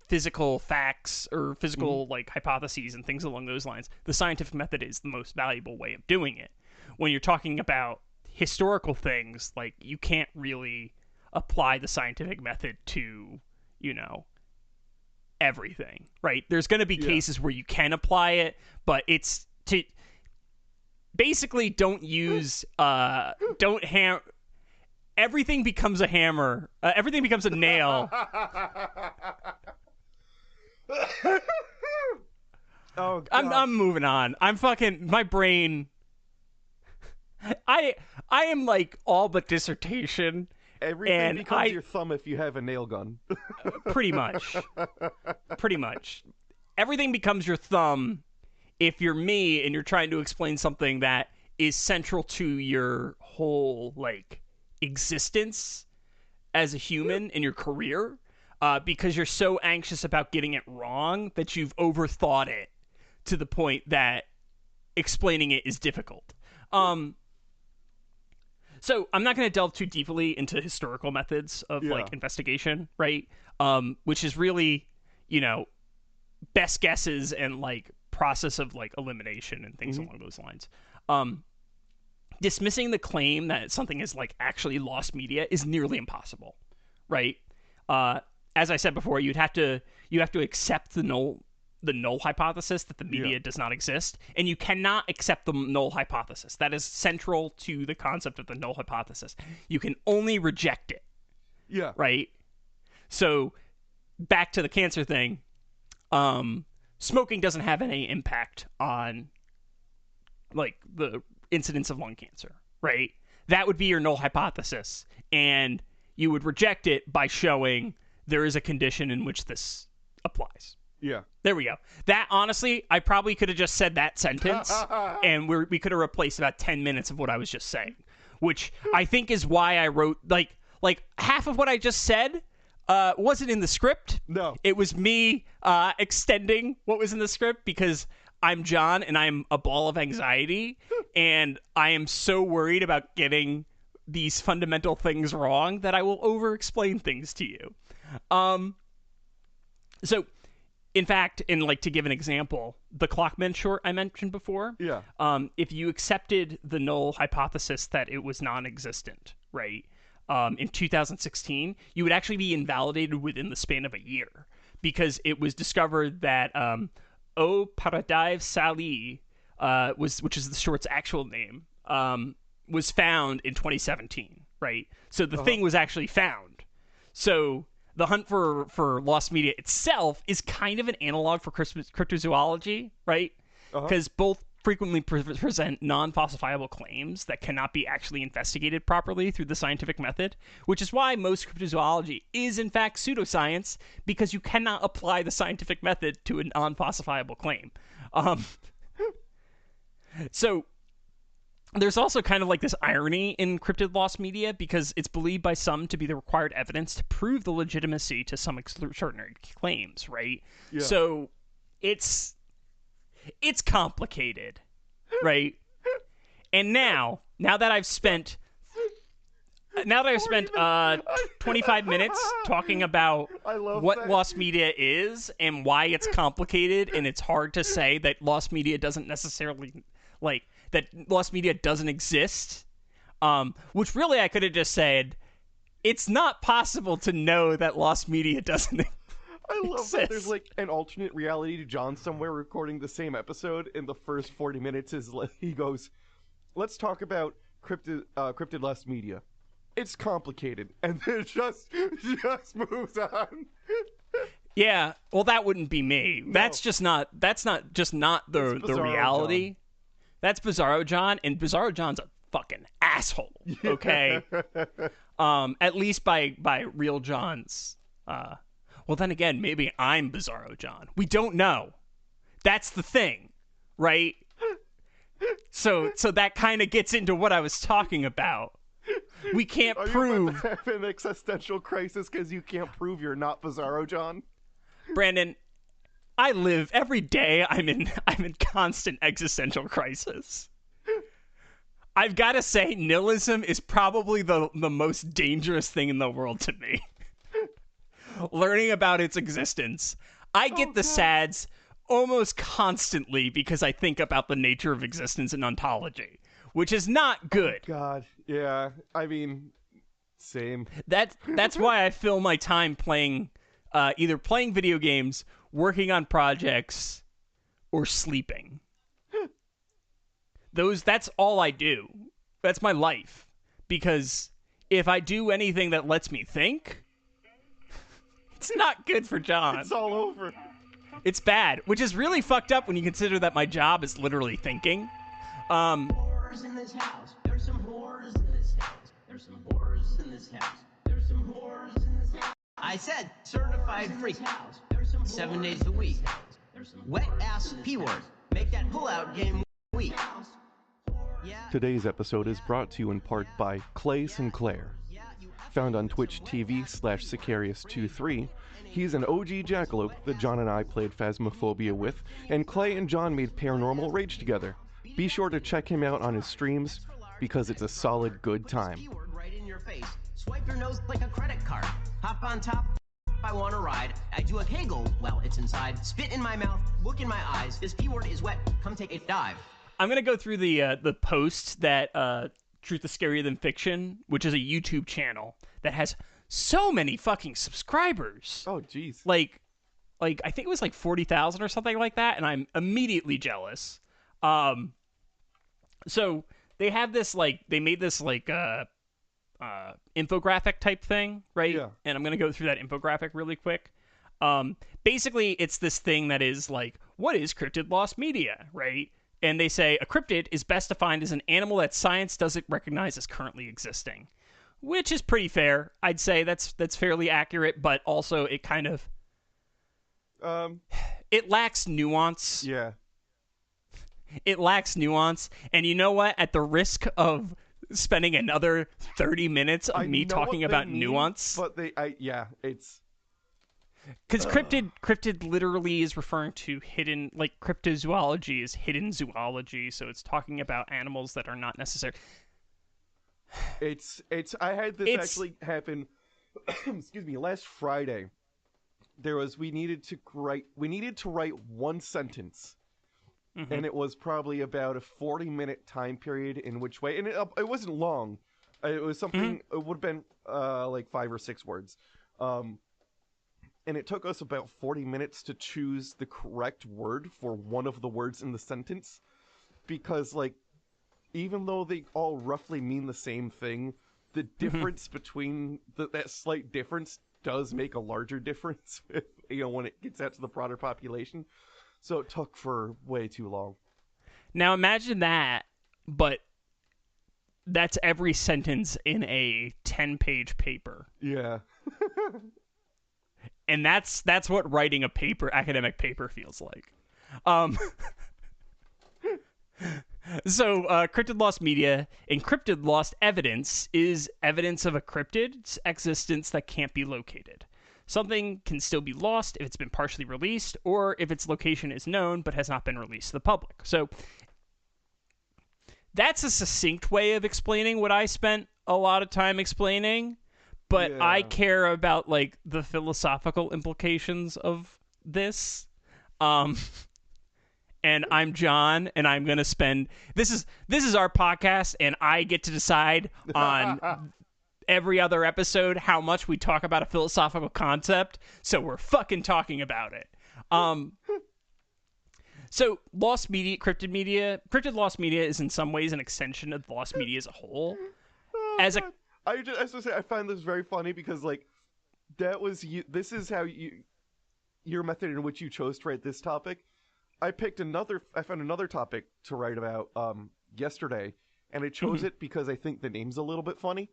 physical facts or physical like hypotheses and things along those lines, the scientific method is the most valuable way of doing it. When you're talking about historical things, like you can't really apply the scientific method to, everything, right? There's going to be cases where you can apply it, but it's to basically don't use everything becomes a hammer, everything becomes a nail. Oh, God. I'm moving on. I'm fucking my brain. I am like all but dissertation. Everything becomes your thumb if you have a nail gun. Pretty much. Pretty much. Everything becomes your thumb if you're me and you're trying to explain something that is central to your whole, like, existence as a human in your career, because you're so anxious about getting it wrong that you've overthought it to the point that explaining it is difficult. So I'm not going to delve too deeply into historical methods of like investigation, right? Which is really, best guesses and like process of like elimination and things along those lines. Dismissing the claim that something is like actually lost media is nearly impossible, right? As I said before, you have to accept the null hypothesis that the media does not exist, and you cannot accept the null hypothesis. That is central to the concept of the null hypothesis. You can only reject it. Yeah. Right? So, back to the cancer thing, smoking doesn't have any impact on, like, the incidence of lung cancer, right? That would be your null hypothesis, and you would reject it by showing there is a condition in which this applies. Yeah. There we go. That, honestly, I probably could have just said that sentence, and we could have replaced about 10 minutes of what I was just saying, which I think is why I wrote, like half of what I just said wasn't in the script. No. It was me extending what was in the script because I'm John, and I'm a ball of anxiety, and I am so worried about getting these fundamental things wrong that I will over-explain things to you. So... In fact, to give an example, the Clockman short I mentioned before, if you accepted the null hypothesis that it was non-existent, right, in 2016, you would actually be invalidated within the span of a year, because it was discovered that O Paradive Sali, which is the short's actual name, was found in 2017, right? So the thing was actually found. So the hunt for lost media itself is kind of an analog for cryptozoology, right? Because both frequently present non-falsifiable claims that cannot be actually investigated properly through the scientific method, which is why most cryptozoology is in fact pseudoscience, because you cannot apply the scientific method to a non-falsifiable claim. So there's also kind of like this irony in cryptid lost media, because it's believed by some to be the required evidence to prove the legitimacy to some extraordinary claims, right? Yeah. So it's complicated, right? And now that I've spent 25 minutes talking about what lost media is and why it's complicated, and it's hard to say that lost media doesn't necessarily, like, that lost media doesn't exist, which really I could have just said, it's not possible to know that lost media doesn't exist. I love that there's like an alternate reality to John somewhere recording the same episode. In the first 40 minutes, he goes, "Let's talk about cryptid lost media. It's complicated," and then just moves on. Yeah, well, that wouldn't be me. No. That's not the reality. John. That's Bizarro John, and Bizarro John's a fucking asshole. Okay, at least by real John's. Well, then again, maybe I'm Bizarro John. We don't know. That's the thing, right? So that kind of gets into what I was talking about. We can't prove. You have an existential crisis because you can't prove you're not Bizarro John? Brandon, I live every day. I'm in constant existential crisis. I've got to say, nihilism is probably the most dangerous thing in the world to me. Learning about its existence, I get the sads almost constantly because I think about the nature of existence in ontology, which is not good. Oh God, yeah. I mean, same. That's why I fill my time playing, either playing video games, working on projects, or sleeping. That's all I do. That's my life. Because if I do anything that lets me think, it's not good for John. It's all over. It's bad, which is really fucked up when you consider that my job is literally thinking. Whores in this house. There's some whores in this house. There's some whores in this house. There's some whores in this house. I said certified freak. 7 days a week. Wet ass P-word. Make that pull-out game weak. Today's episode is brought to you in part by Clay Sinclair. Found on Twitch TV/Sicarius23, he's an OG jackalope that John and I played Phasmophobia with, and Clay and John made Paranormal Rage together. Be sure to check him out on his streams, because it's a solid good time. Right in your face. Swipe your nose like a credit card. Hop on top. I want to ride. I do a kegel while it's inside. Spit in my mouth. Look in my eyes. This P-word is wet. Come take a dive. I'm gonna go through the post that Truth is Scarier Than Fiction, which is a YouTube channel that has so many fucking subscribers. Oh, jeez. Like I think it was like 40,000 or something like that, and I'm immediately jealous. So they have this they made this infographic type thing, right? Yeah. And I'm gonna go through that infographic really quick. Basically, it's this thing that is like, what is cryptid lost media, right? And they say a cryptid is best defined as an animal that science doesn't recognize as currently existing, which is pretty fair. I'd say that's fairly accurate, but also it kind of it lacks nuance. Yeah. It lacks nuance, and you know what? At the risk of spending another 30 minutes of me talking about nuance, but it's because cryptid literally is referring to hidden, like cryptozoology is hidden zoology, so it's talking about animals that are not necessary. I had this actually happen excuse me, last Friday. we needed to write one sentence, and it was probably about a 40-minute time period in which way, and it wasn't long. It was something. It would have been like 5 or 6 words, and it took us about 40 minutes to choose the correct word for one of the words in the sentence, because like, even though they all roughly mean the same thing, the difference between that slight difference does make a larger difference, when it gets out to the broader population. So it took for way too long. Now imagine that, but that's every sentence in a 10-page paper. Yeah. And that's what writing a academic paper feels like. So, Cryptid Lost Media. Encrypted lost evidence is evidence of a cryptid's existence that can't be located. Something can still be lost if it's been partially released, or if its location is known but has not been released to the public. So, that's a succinct way of explaining what I spent a lot of time explaining, but Yeah. I care about, like, the philosophical implications of this. And I'm John, and I'm going to spend... This is our podcast, and I get to decide on every other episode how much we talk about a philosophical concept, so we're fucking talking about it. So, Lost Media, Cryptid Lost Media is in some ways an extension of Lost Media as a whole. I was gonna say, I find this very funny because, like, that was you. This is how your method in which you chose to write this topic. I found another topic to write about yesterday, and I chose it because I think the name's a little bit funny.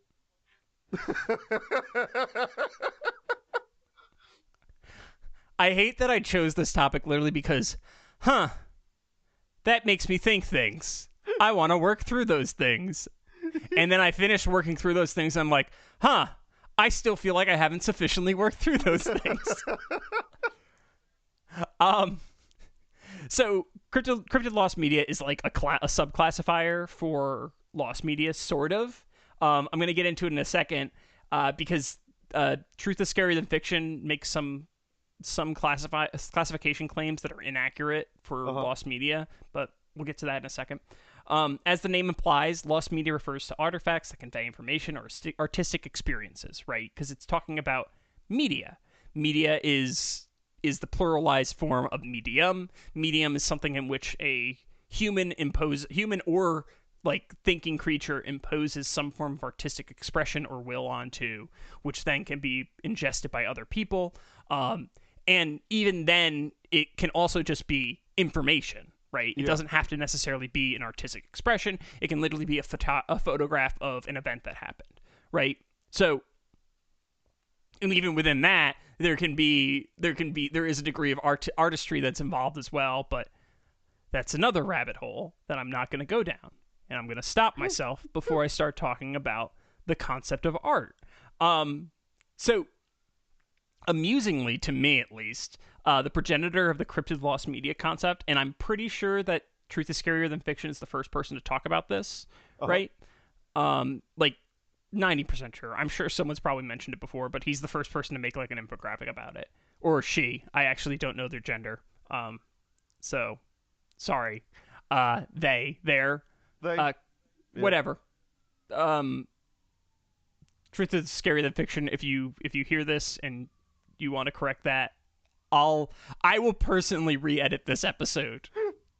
I hate that I chose this topic literally because, that makes me think things. I want to work through those things. And then I finished working through those things, and I'm like, I still feel like I haven't sufficiently worked through those things. So, Cryptid Lost Media is like a subclassifier for Lost Media, sort of. I'm going to get into it in a second, because Truth is Scarier Than Fiction makes some classification claims that are inaccurate for Lost Media, but we'll get to that in a second. As the name implies, Lost Media refers to artifacts that convey information or artistic experiences, right? Because it's talking about media. Media is the pluralized form of medium. Medium is something in which a human or like thinking creature imposes some form of artistic expression or will onto, which then can be ingested by other people. And even then, it can also just be information, right? It doesn't have to necessarily be an artistic expression. It can literally be a photograph of an event that happened, right? So, and even within that, there is a degree of artistry that's involved as well, but that's another rabbit hole that I'm not going to go down, and I'm going to stop myself before I start talking about the concept of art. So, amusingly, to me at least, the progenitor of the Cryptid Lost Media concept, and I'm pretty sure that Truth is Scarier Than Fiction is the first person to talk about this, right? Like, 90% sure. I'm sure someone's probably mentioned it before, but he's the first person to make like an infographic about it. Or she. I actually don't know their gender. So sorry. They. Whatever. Truth is Scarier Than Fiction. If you hear this and you want to correct that, I will personally re-edit this episode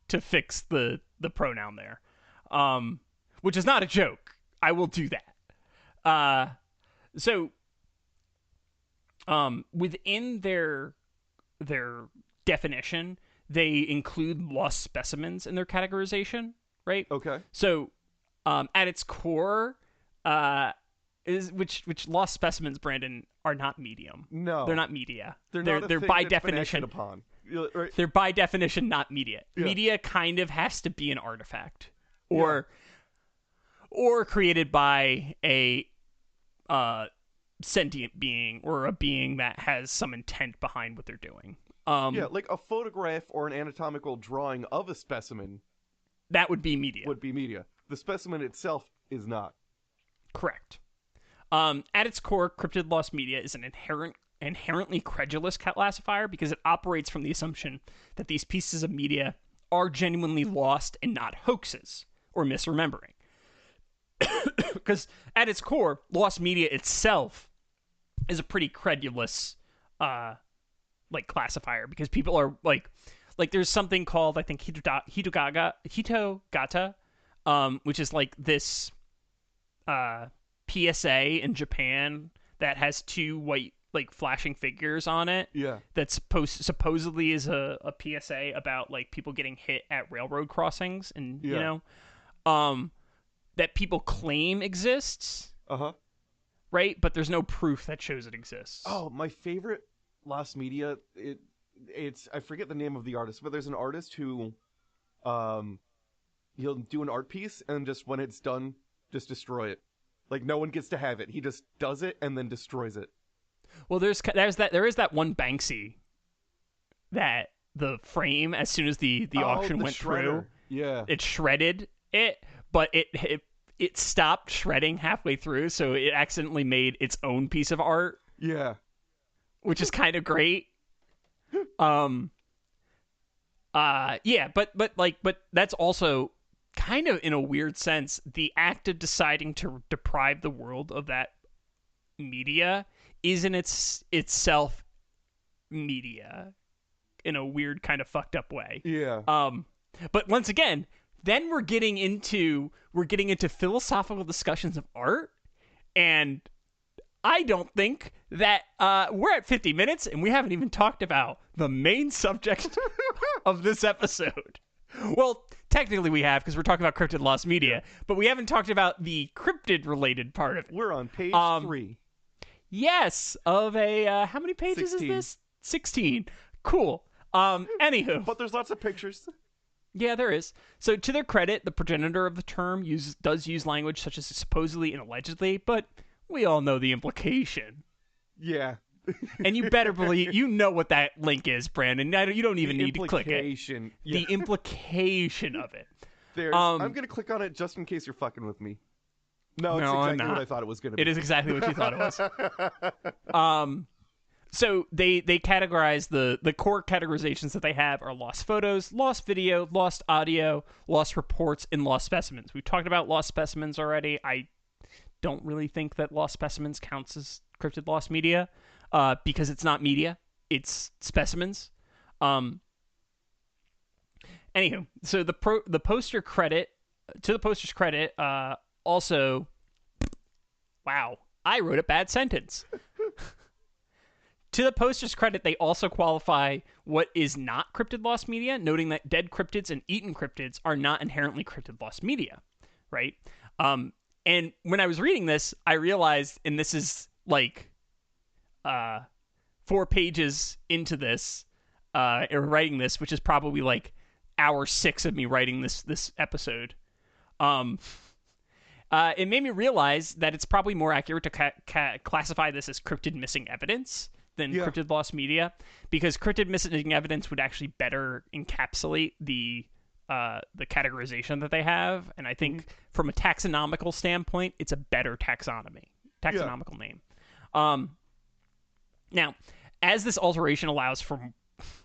to fix the pronoun there. Which is not a joke. I will do that. So, within their definition, they include lost specimens in their categorization, right? Okay. So, at its core, which lost specimens, Brandon, are not medium. No, they're not media. They're by definition upon. Right. They're by definition not media. Yeah. Media kind of has to be an artifact, or created by a sentient being or a being that has some intent behind what they're doing. Like a photograph or an anatomical drawing of a specimen. That would be media. The specimen itself is not. Correct. At its core, Cryptid Lost Media is an inherent inherently credulous classifier because it operates from the assumption that these pieces of media are genuinely lost and not hoaxes or misremembering. Because at its core, lost media itself is a pretty credulous like classifier, because people are like there's something called, I think, hitogata, which is like this PSA in Japan that has two white like flashing figures on it. Yeah. That supposedly is a PSA about like people getting hit at railroad crossings, and you know, that people claim exists. Right, but there's no proof that shows it exists. Oh, my favorite lost media. It's I forget the name of the artist, but there's an artist who, he'll do an art piece and just when it's done, just destroy it. Like no one gets to have it. He just does it and then destroys it. Well, there is that one Banksy that the frame, as soon as the auction went through, it shredded it, but it stopped shredding halfway through, so it accidentally made its own piece of art. Yeah. Which is kind of great. But that's also kind of, in a weird sense, the act of deciding to deprive the world of that media is in itself media in a weird kind of fucked up way. Yeah. But once again, then we're getting into philosophical discussions of art, and I don't think that we're at 50 minutes and we haven't even talked about the main subject of this episode. Well, technically we have, because we're talking about cryptid lost media, but we haven't talked about the cryptid related part of it. We're on page 3. Yes, of a how many pages 16. is this? 16. Cool. Anywho, but there's lots of pictures. Yeah, there is. So, to their credit, the progenitor of the term does use language such as supposedly and allegedly, but we all know the implication. Yeah. And you better believe you know what that link is, Brandon. You don't even need to click it. Yeah. The implication of it. I'm going to click on it just in case you're fucking with me. No, it's exactly what I thought it was going to be. It is exactly what you thought it was. So they categorize the core categorizations that they have are lost photos, lost video, lost audio, lost reports, and lost specimens. We've talked about lost specimens already. I don't really think that lost specimens counts as cryptid lost media, because it's not media, it's specimens. Anywho, so the poster's credit, also, wow, I wrote a bad sentence. To the poster's credit, they also qualify what is not cryptid lost media, noting that dead cryptids and eaten cryptids are not inherently cryptid lost media, right? And when I was reading this, I realized, and this is like 4 pages into this, or writing this, which is probably like hour 6 of me writing this episode. It made me realize that it's probably more accurate to classify this as cryptid missing evidence than cryptid lost media, because cryptid missing evidence would actually better encapsulate the categorization that they have, and I think from a taxonomical standpoint, it's a better taxonomical name. Now, as this alteration allows for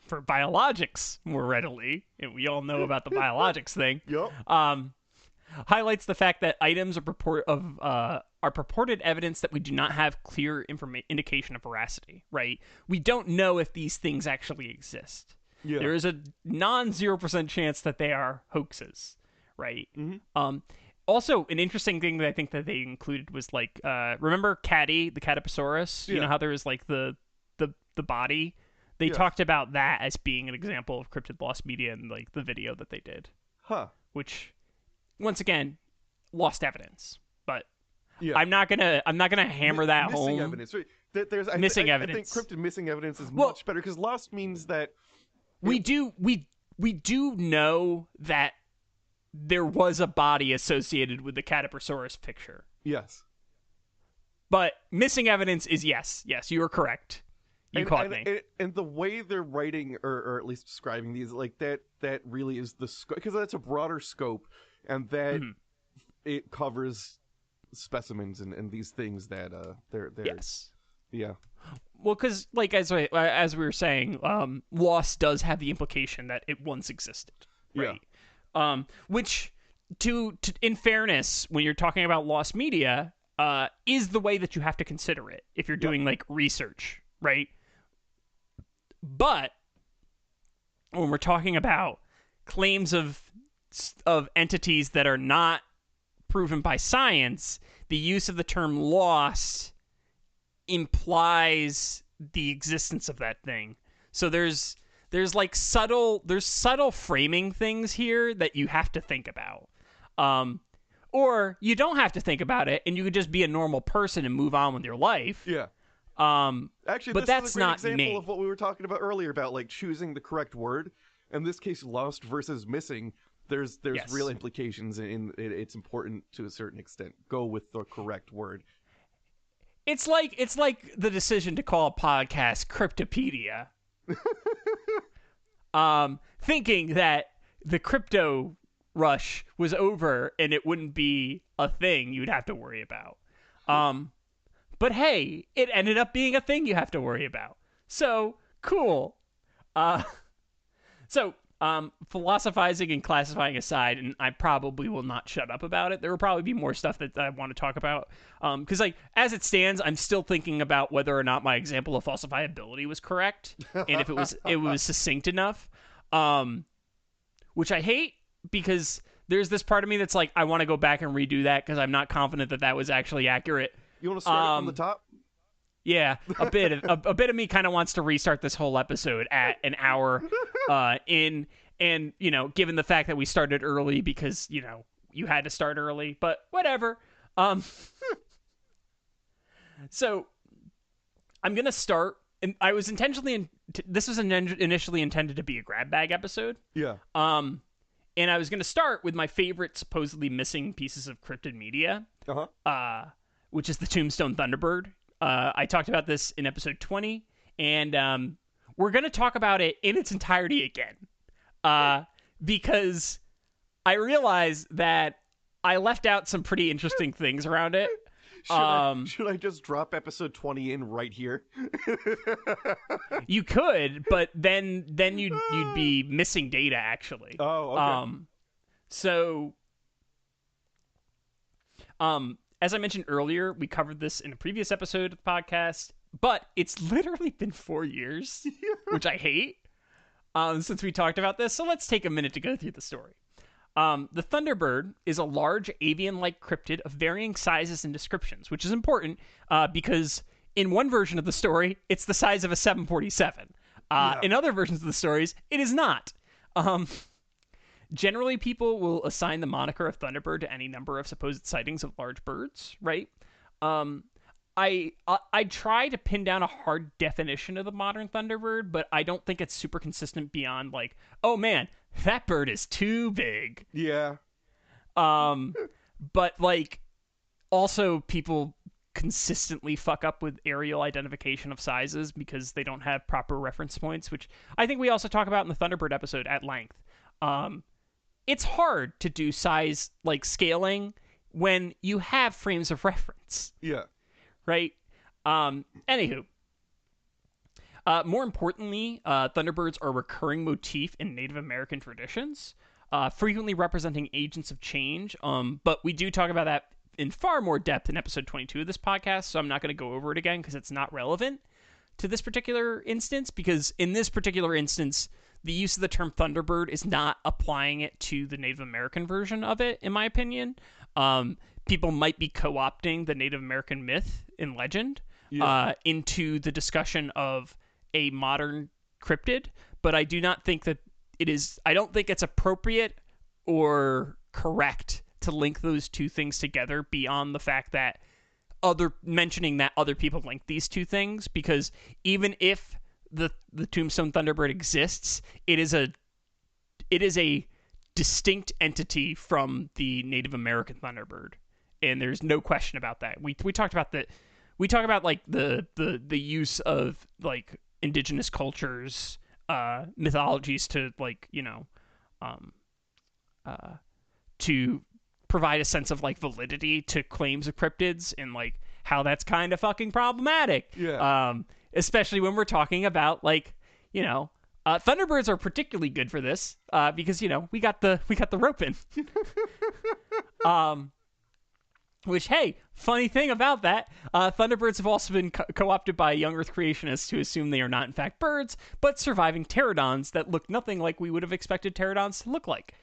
biologics more readily, and we all know about the biologics thing, highlights the fact that items are purported evidence that we do not have clear indication of veracity, right? We don't know if these things actually exist. Yeah. There is a non-0% chance that they are hoaxes, right? Also, an interesting thing that I think that they included was like, remember Caddy, the Cataposaurus? You know how there was like the body? They talked about that as being an example of cryptid lost media in like the video that they did. Which, once again, lost evidence. But I'm not gonna hammer that home. Missing evidence, right? Missing I evidence. think cryptid missing evidence is much better, because lost means that we do know that there was a body associated with the Cataposaurus picture. Yes. But missing evidence is yes, you are correct. You caught me. And the way they're writing, or at least describing these, like that really is the scope, because that's a broader scope, and that it covers specimens and these things that they're yes. Yeah. Well, because like as we were saying, loss does have the implication that it once existed, right? Yeah. Which, in fairness, when you're talking about lost media, is the way that you have to consider it if you're doing like research, right? But when we're talking about claims of entities that are not proven by science, the use of the term lost implies the existence of that thing. So there's subtle framing things here that you have to think about. Or you don't have to think about it and you could just be a normal person and move on with your life. Yeah. Actually, but this that's is a great not example me. of what we were talking about earlier about like choosing the correct word. In this case, lost versus missing. There's Yes. real implications in it. It's important to a certain extent. Go with the correct word. It's like the decision to call a podcast Cryptopedia. Thinking that the crypto rush was over and it wouldn't be a thing you'd have to worry about. But hey, it ended up being a thing you have to worry about. So, cool. Philosophizing and classifying aside, and I probably will not shut up about it. There will probably be more stuff that I want to talk about. Because, like, as it stands, I'm still thinking about whether or not my example of falsifiability was correct, and if it was succinct enough. Which I hate, because there's this part of me that's like, I want to go back and redo that because I'm not confident that was actually accurate. You want to start from the top? Yeah, a bit of me kind of wants to restart this whole episode at an hour in, and given the fact that we started early because you had to start early, but whatever. So I'm gonna start, and I was intentionally this was initially intended to be a grab bag episode. Yeah. And I was gonna start with my favorite supposedly missing pieces of cryptid media. Which is the Tombstone Thunderbird. I talked about this in episode 20, and we're going to talk about it in its entirety again. Because I realized that I left out some pretty interesting things around it. Should I just drop episode 20 in right here? You could, but then you'd be missing data, actually. Oh, okay. As I mentioned earlier, we covered this in a previous episode of the podcast, but it's literally been 4 years, which I hate, since we talked about this. So let's take a minute to go through the story. The Thunderbird is a large avian-like cryptid of varying sizes and descriptions, which is important because in one version of the story, it's the size of a 747. In other versions of the stories, it is not. Generally, people will assign the moniker of Thunderbird to any number of supposed sightings of large birds, right? I try to pin down a hard definition of the modern Thunderbird, but I don't think it's super consistent beyond like, oh man, that bird is too big. Yeah. But like, also people consistently fuck up with aerial identification of sizes because they don't have proper reference points, which I think we also talk about in the Thunderbird episode at length. It's hard to do size like scaling when you have frames of reference. Yeah. Right? Anywho. More importantly, Thunderbirds are a recurring motif in Native American traditions, frequently representing agents of change. But we do talk about that in far more depth in episode 22 of this podcast, so I'm not going to go over it again because it's not relevant to this particular instance, because in this particular instance, the use of the term Thunderbird is not applying it to the Native American version of it, in my opinion. People might be co-opting the Native American myth and legend into the discussion of a modern cryptid, but I do not think that it is. I don't think it's appropriate or correct to link those two things together beyond the fact that mentioning that other people link these two things, because even if the Tombstone Thunderbird exists, it is a distinct entity from the Native American Thunderbird, and there's no question about that. We talked about that. We talk about like the use of like indigenous cultures, mythologies to like to provide a sense of like validity to claims of cryptids, and like how that's kind of fucking problematic. Yeah. especially when we're talking about, like, you know, Thunderbirds are particularly good for this because, you know, we got the rope in. Which, hey, funny thing about that, Thunderbirds have also been co-opted by young Earth creationists who assume they are not in fact birds, but surviving pterodons that look nothing like we would have expected pterodons to look like.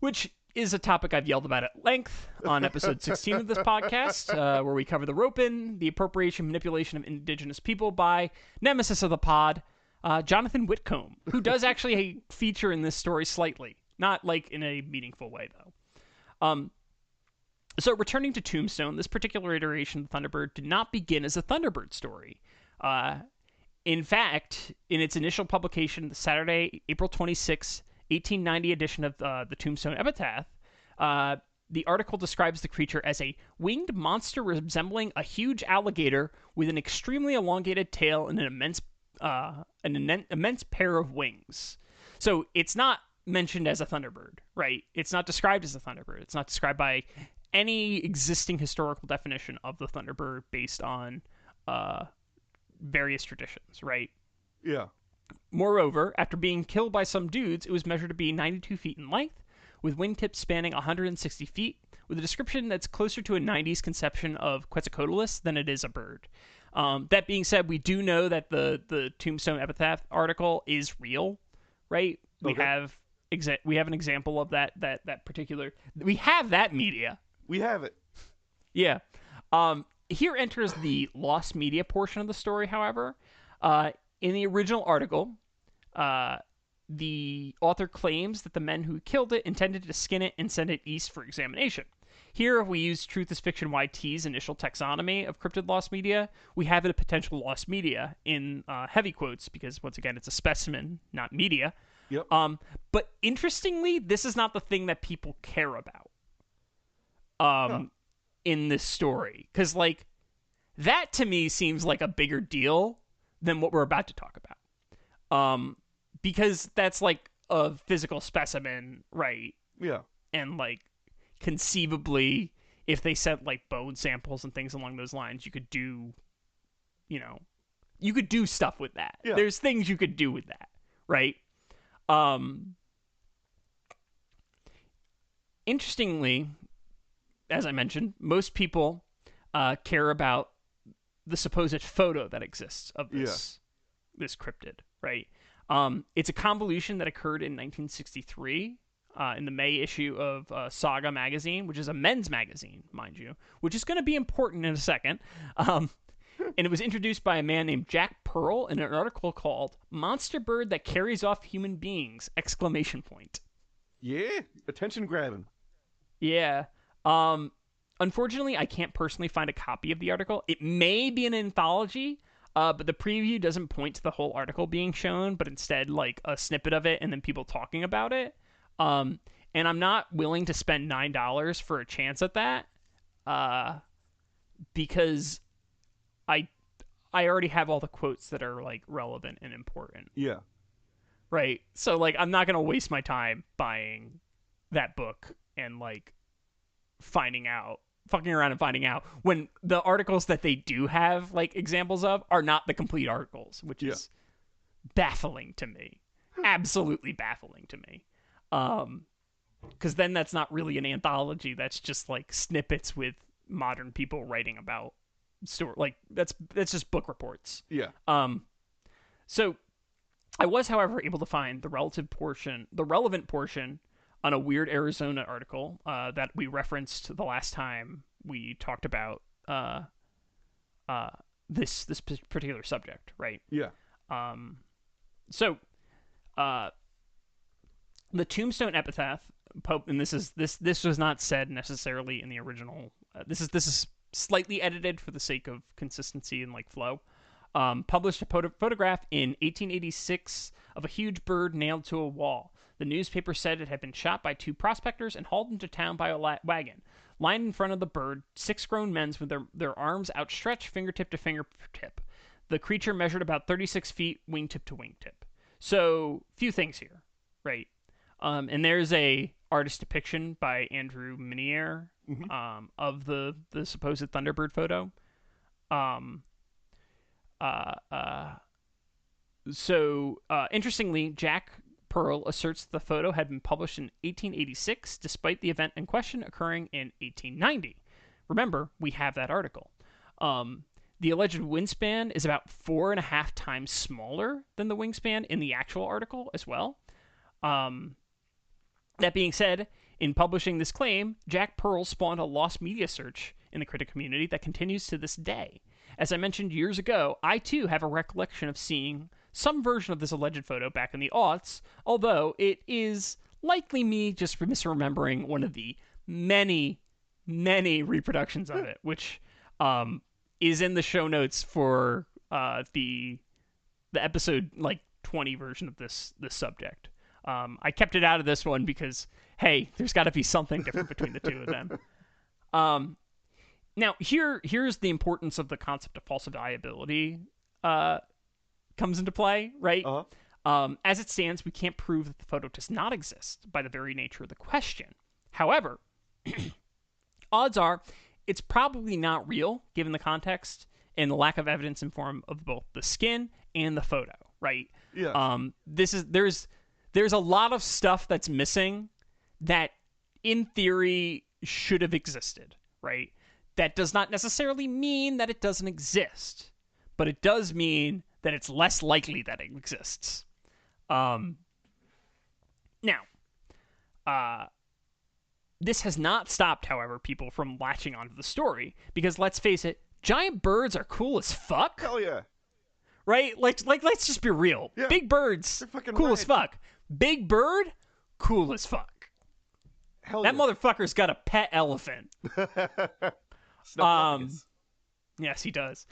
Which is a topic I've yelled about at length on episode 16 of this podcast, where we cover the rope-in, the appropriation and manipulation of indigenous people by nemesis of the pod, Jonathan Whitcomb, who does actually feature in this story slightly. Not, like, in a meaningful way, though. So returning to Tombstone, this particular iteration of Thunderbird did not begin as a Thunderbird story. In fact, in its initial publication, the Saturday, April 26, 1890 edition of the Tombstone Epitaph, the article describes the creature as a winged monster resembling a huge alligator with an extremely elongated tail and an immense pair of wings. So it's not mentioned as a Thunderbird, right? It's not described as a Thunderbird. It's not described by any existing historical definition of the Thunderbird based on various traditions, right? Yeah. Moreover, after being killed by some dudes, it was measured to be 92 feet in length, with wingtips spanning 160 feet, with a description that's closer to a 90s conception of Quetzalcoatlus than it is a bird. That being said, we do know that the Tombstone Epitaph article is real, right? We have an example of that particular. We have that media. We have it. Yeah. Here enters the lost media portion of the story, however. In the original article, the author claims that the men who killed it intended to skin it and send it east for examination. Here, if we use Truth is Fiction YT's initial taxonomy of cryptid lost media, we have a potential lost media in heavy quotes because, once again, it's a specimen, not media. Yep. But interestingly, this is not the thing that people care about in this story. Because, like, that to me seems like a bigger deal than what we're about to talk about. Because that's, like, a physical specimen, right? Yeah. And, like, conceivably, if they sent, like, bone samples and things along those lines, you could do, you know, you could do stuff with that. Yeah. There's things you could do with that, right? Interestingly, as I mentioned, most people care about the supposed photo that exists of this cryptid, right? It's a convolution that occurred in 1963 in the May issue of Saga magazine, which is a men's magazine, mind you, which is going to be important in a second. And it was introduced by a man named Jack Pearl in an article called "Monster Bird That Carries Off Human Beings!" ! Yeah, attention grabbing. Yeah. Unfortunately, I can't personally find a copy of the article. It may be an anthology, but the preview doesn't point to the whole article being shown, but instead, like, a snippet of it and then people talking about it. And I'm not willing to spend $9 for a chance at that, because I already have all the quotes that are, like, relevant and important. Yeah. Right? So, like, I'm not going to waste my time buying that book and, like, fucking around and finding out when the articles that they do have, like, examples of are not the complete articles, which is baffling to me. Absolutely baffling to me. Because then that's not really an anthology. That's just, like, snippets with modern people writing about story. Like, that's just book reports. Yeah. So I was, however, able to find the relevant portion on a Weird Arizona article that we referenced the last time we talked about this particular subject, right? Yeah. So the Tombstone Epitaph, and this was not said necessarily in the original. This is slightly edited for the sake of consistency and, like, flow. Published a photograph in 1886 of a huge bird nailed to a wall. The newspaper said it had been shot by 2 prospectors and hauled into town by a wagon. Lined in front of the bird, 6 grown men with their arms outstretched fingertip to fingertip. The creature measured about 36 feet wingtip to wingtip. So, few things here, right? And there's a artist depiction by Andrew Minier of the supposed Thunderbird photo. Interestingly, Jack Pearl asserts the photo had been published in 1886, despite the event in question occurring in 1890. Remember, we have that article. The alleged wingspan is about 4.5 times smaller than the wingspan in the actual article as well. That being said, in publishing this claim, Jack Pearl spawned a lost media search in the critic community that continues to this day. As I mentioned years ago, I too have a recollection of seeing some version of this alleged photo back in the aughts, although it is likely me just misremembering one of the many, many reproductions of it, which is in the show notes for the episode 20 version of this subject. I kept it out of this one because, hey, there's got to be something different between the two of them. Now, here's the importance of the concept of falsifiability comes into play, right? As it stands, we can't prove that the photo does not exist by the very nature of the question. However, odds are it's probably not real, given the context and the lack of evidence in form of both the skin and the photo, right? Yeah. There's a lot of stuff that's missing that, in theory, should have existed, right? That does not necessarily mean that it doesn't exist, but it does mean that it's less likely that it exists. This has not stopped, however, people from latching onto the story, because let's face it, giant birds are cool as fuck. Hell yeah. Right? Like let's just be real. Yeah. Big birds, cool as fuck. Big bird, cool as fuck. Hell that yeah. motherfucker's got a pet elephant. Yes, he does.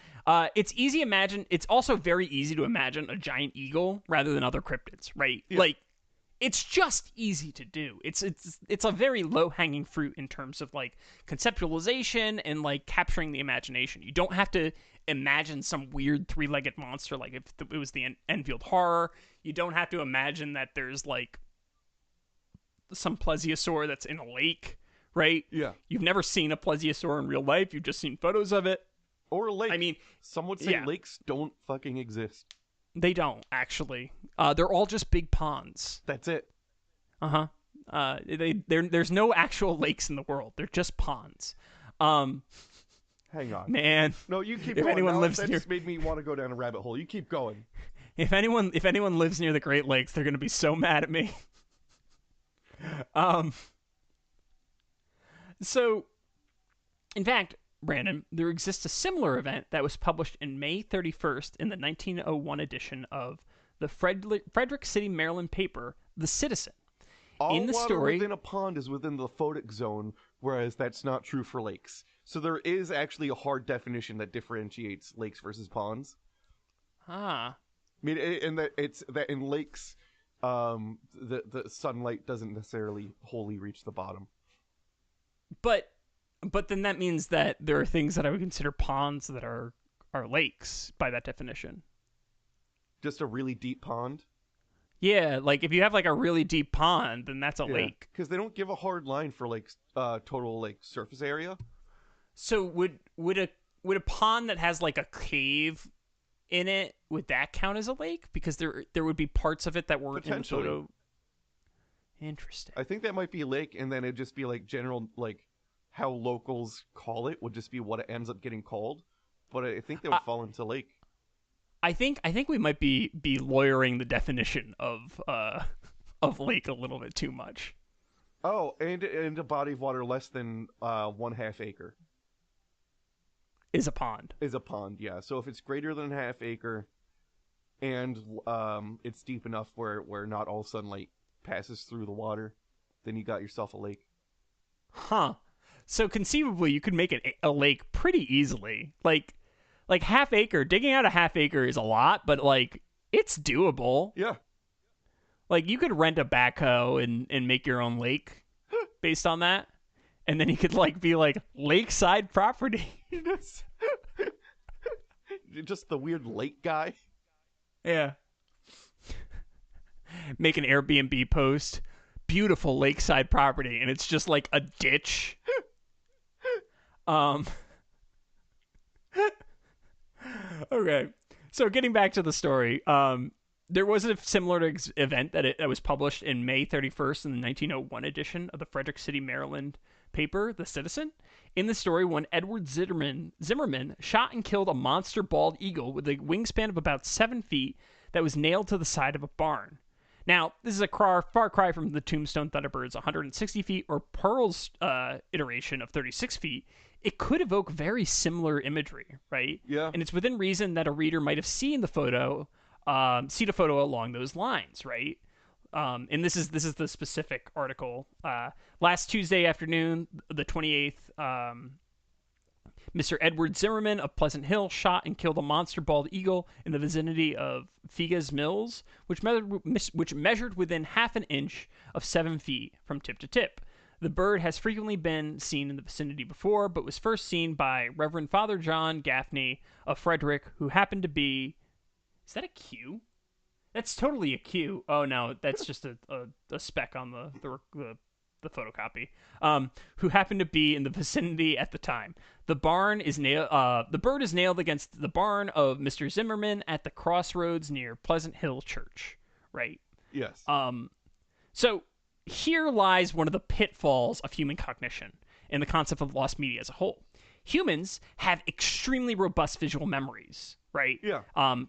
It's easy to imagine. It's also very easy to imagine a giant eagle rather than other cryptids, right? Yeah. Like, it's just easy to do. It's a very low-hanging fruit in terms of like conceptualization and like capturing the imagination. You don't have to imagine some weird three-legged monster like if it was the Enfield Horror. You don't have to imagine that there's like some plesiosaur that's in a lake, right? Yeah. You've never seen a plesiosaur in real life. You've just seen photos of it. Or a lake. I mean, some would say lakes don't fucking exist. They don't, actually. They're all just big ponds. That's it. There's no actual lakes in the world. They're just ponds. Hang on. Man. No, you keep if going. Anyone now, lives that near... just made me want to go down a rabbit hole. You keep going. If anyone lives near the Great Lakes, they're going to be so mad at me. So, in fact, Brandon, there exists a similar event that was published in May 31st in the 1901 edition of the Frederick City, Maryland paper, The Citizen. All in the water story, within a pond is within the photic zone, whereas that's not true for lakes. So there is actually a hard definition that differentiates lakes versus ponds. I mean, and that it's that in lakes, the sunlight doesn't necessarily wholly reach the bottom. But then that means that there are things that I would consider ponds that are lakes by that definition. Just a really deep pond? Yeah, like if you have like a really deep pond, then that's a lake. Because they don't give a hard line for like total like surface area. So would a pond that has like a cave in it, would that count as a lake? Because there would be parts of it that weren't in the photo. Interesting. I think that might be a lake, and then it'd just be like general like how locals call it would just be what it ends up getting called. But I think they would fall into lake. I think we might be lawyering the definition of lake a little bit too much. Oh, and a body of water less than 1/2 acre is a pond. Is a pond, yeah. So if it's greater than 1/2 acre, and it's deep enough where not all sunlight passes through the water, then you got yourself a lake. Huh. So conceivably, you could make it a lake pretty easily. Like 1/2 acre, digging out a 1/2 acre is a lot, but like it's doable. Yeah. Like you could rent a backhoe and make your own lake based on that, and then you could like be like lakeside property. Just the weird lake guy. Yeah. Make an Airbnb post, beautiful lakeside property, and it's just like a ditch. Okay. So getting back to the story, there was a similar event that was published in May 31st in the 1901 edition of the Frederick City, Maryland paper, The Citizen. In the story, one Edward Zimmerman shot and killed a monster bald eagle with a wingspan of about 7 feet that was nailed to the side of a barn. Now, this is a far cry from the Tombstone Thunderbird's 160 feet or Pearl's iteration of 36 feet. It could evoke very similar imagery, right? Yeah. And it's within reason that a reader might have seen the photo, along those lines, right? And this is the specific article. Last Tuesday afternoon, the 28th, Mr. Edward Zimmerman of Pleasant Hill shot and killed a monster bald eagle in the vicinity of Figa's Mills, which measured within half an inch of 7 feet from tip to tip. The bird has frequently been seen in the vicinity before, but was first seen by Reverend Father John Gaffney of Frederick, who happened to be... Is that a Q? That's totally a Q. Oh, no, that's just a speck on the photocopy. Who happened to be in the vicinity at the time. The bird is nailed against the barn of Mr. Zimmerman at the crossroads near Pleasant Hill Church. Right? Yes. So here lies one of the pitfalls of human cognition and the concept of lost media as a whole. Humans have extremely robust visual memories, right? Yeah.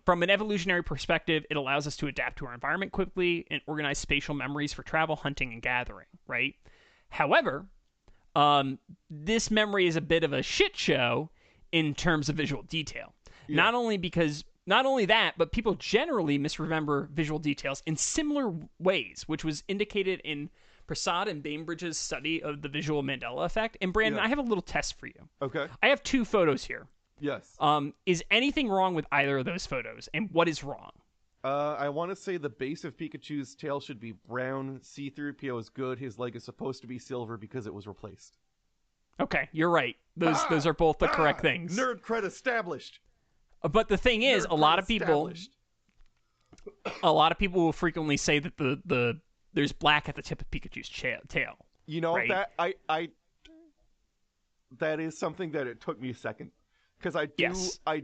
From an evolutionary perspective, it allows us to adapt to our environment quickly and organize spatial memories for travel, hunting, and gathering, right? However, this memory is a bit of a shit show in terms of visual detail. Yeah. Not only that, but people generally misremember visual details in similar ways, which was indicated in Prasad and Bainbridge's study of the visual Mandela effect. And Brandon, I have a little test for you. Okay. I have 2 photos here. Yes. Is anything wrong with either of those photos? And what is wrong? I want to say the base of Pikachu's tail should be brown. C-3PO is good. His leg is supposed to be silver because it was replaced. Okay, you're right. Those are both the correct things. Nerd cred established. But the thing is, a lot of people will frequently say that there's black at the tip of Pikachu's tail. You know, right? that that is something that it took me a second, because I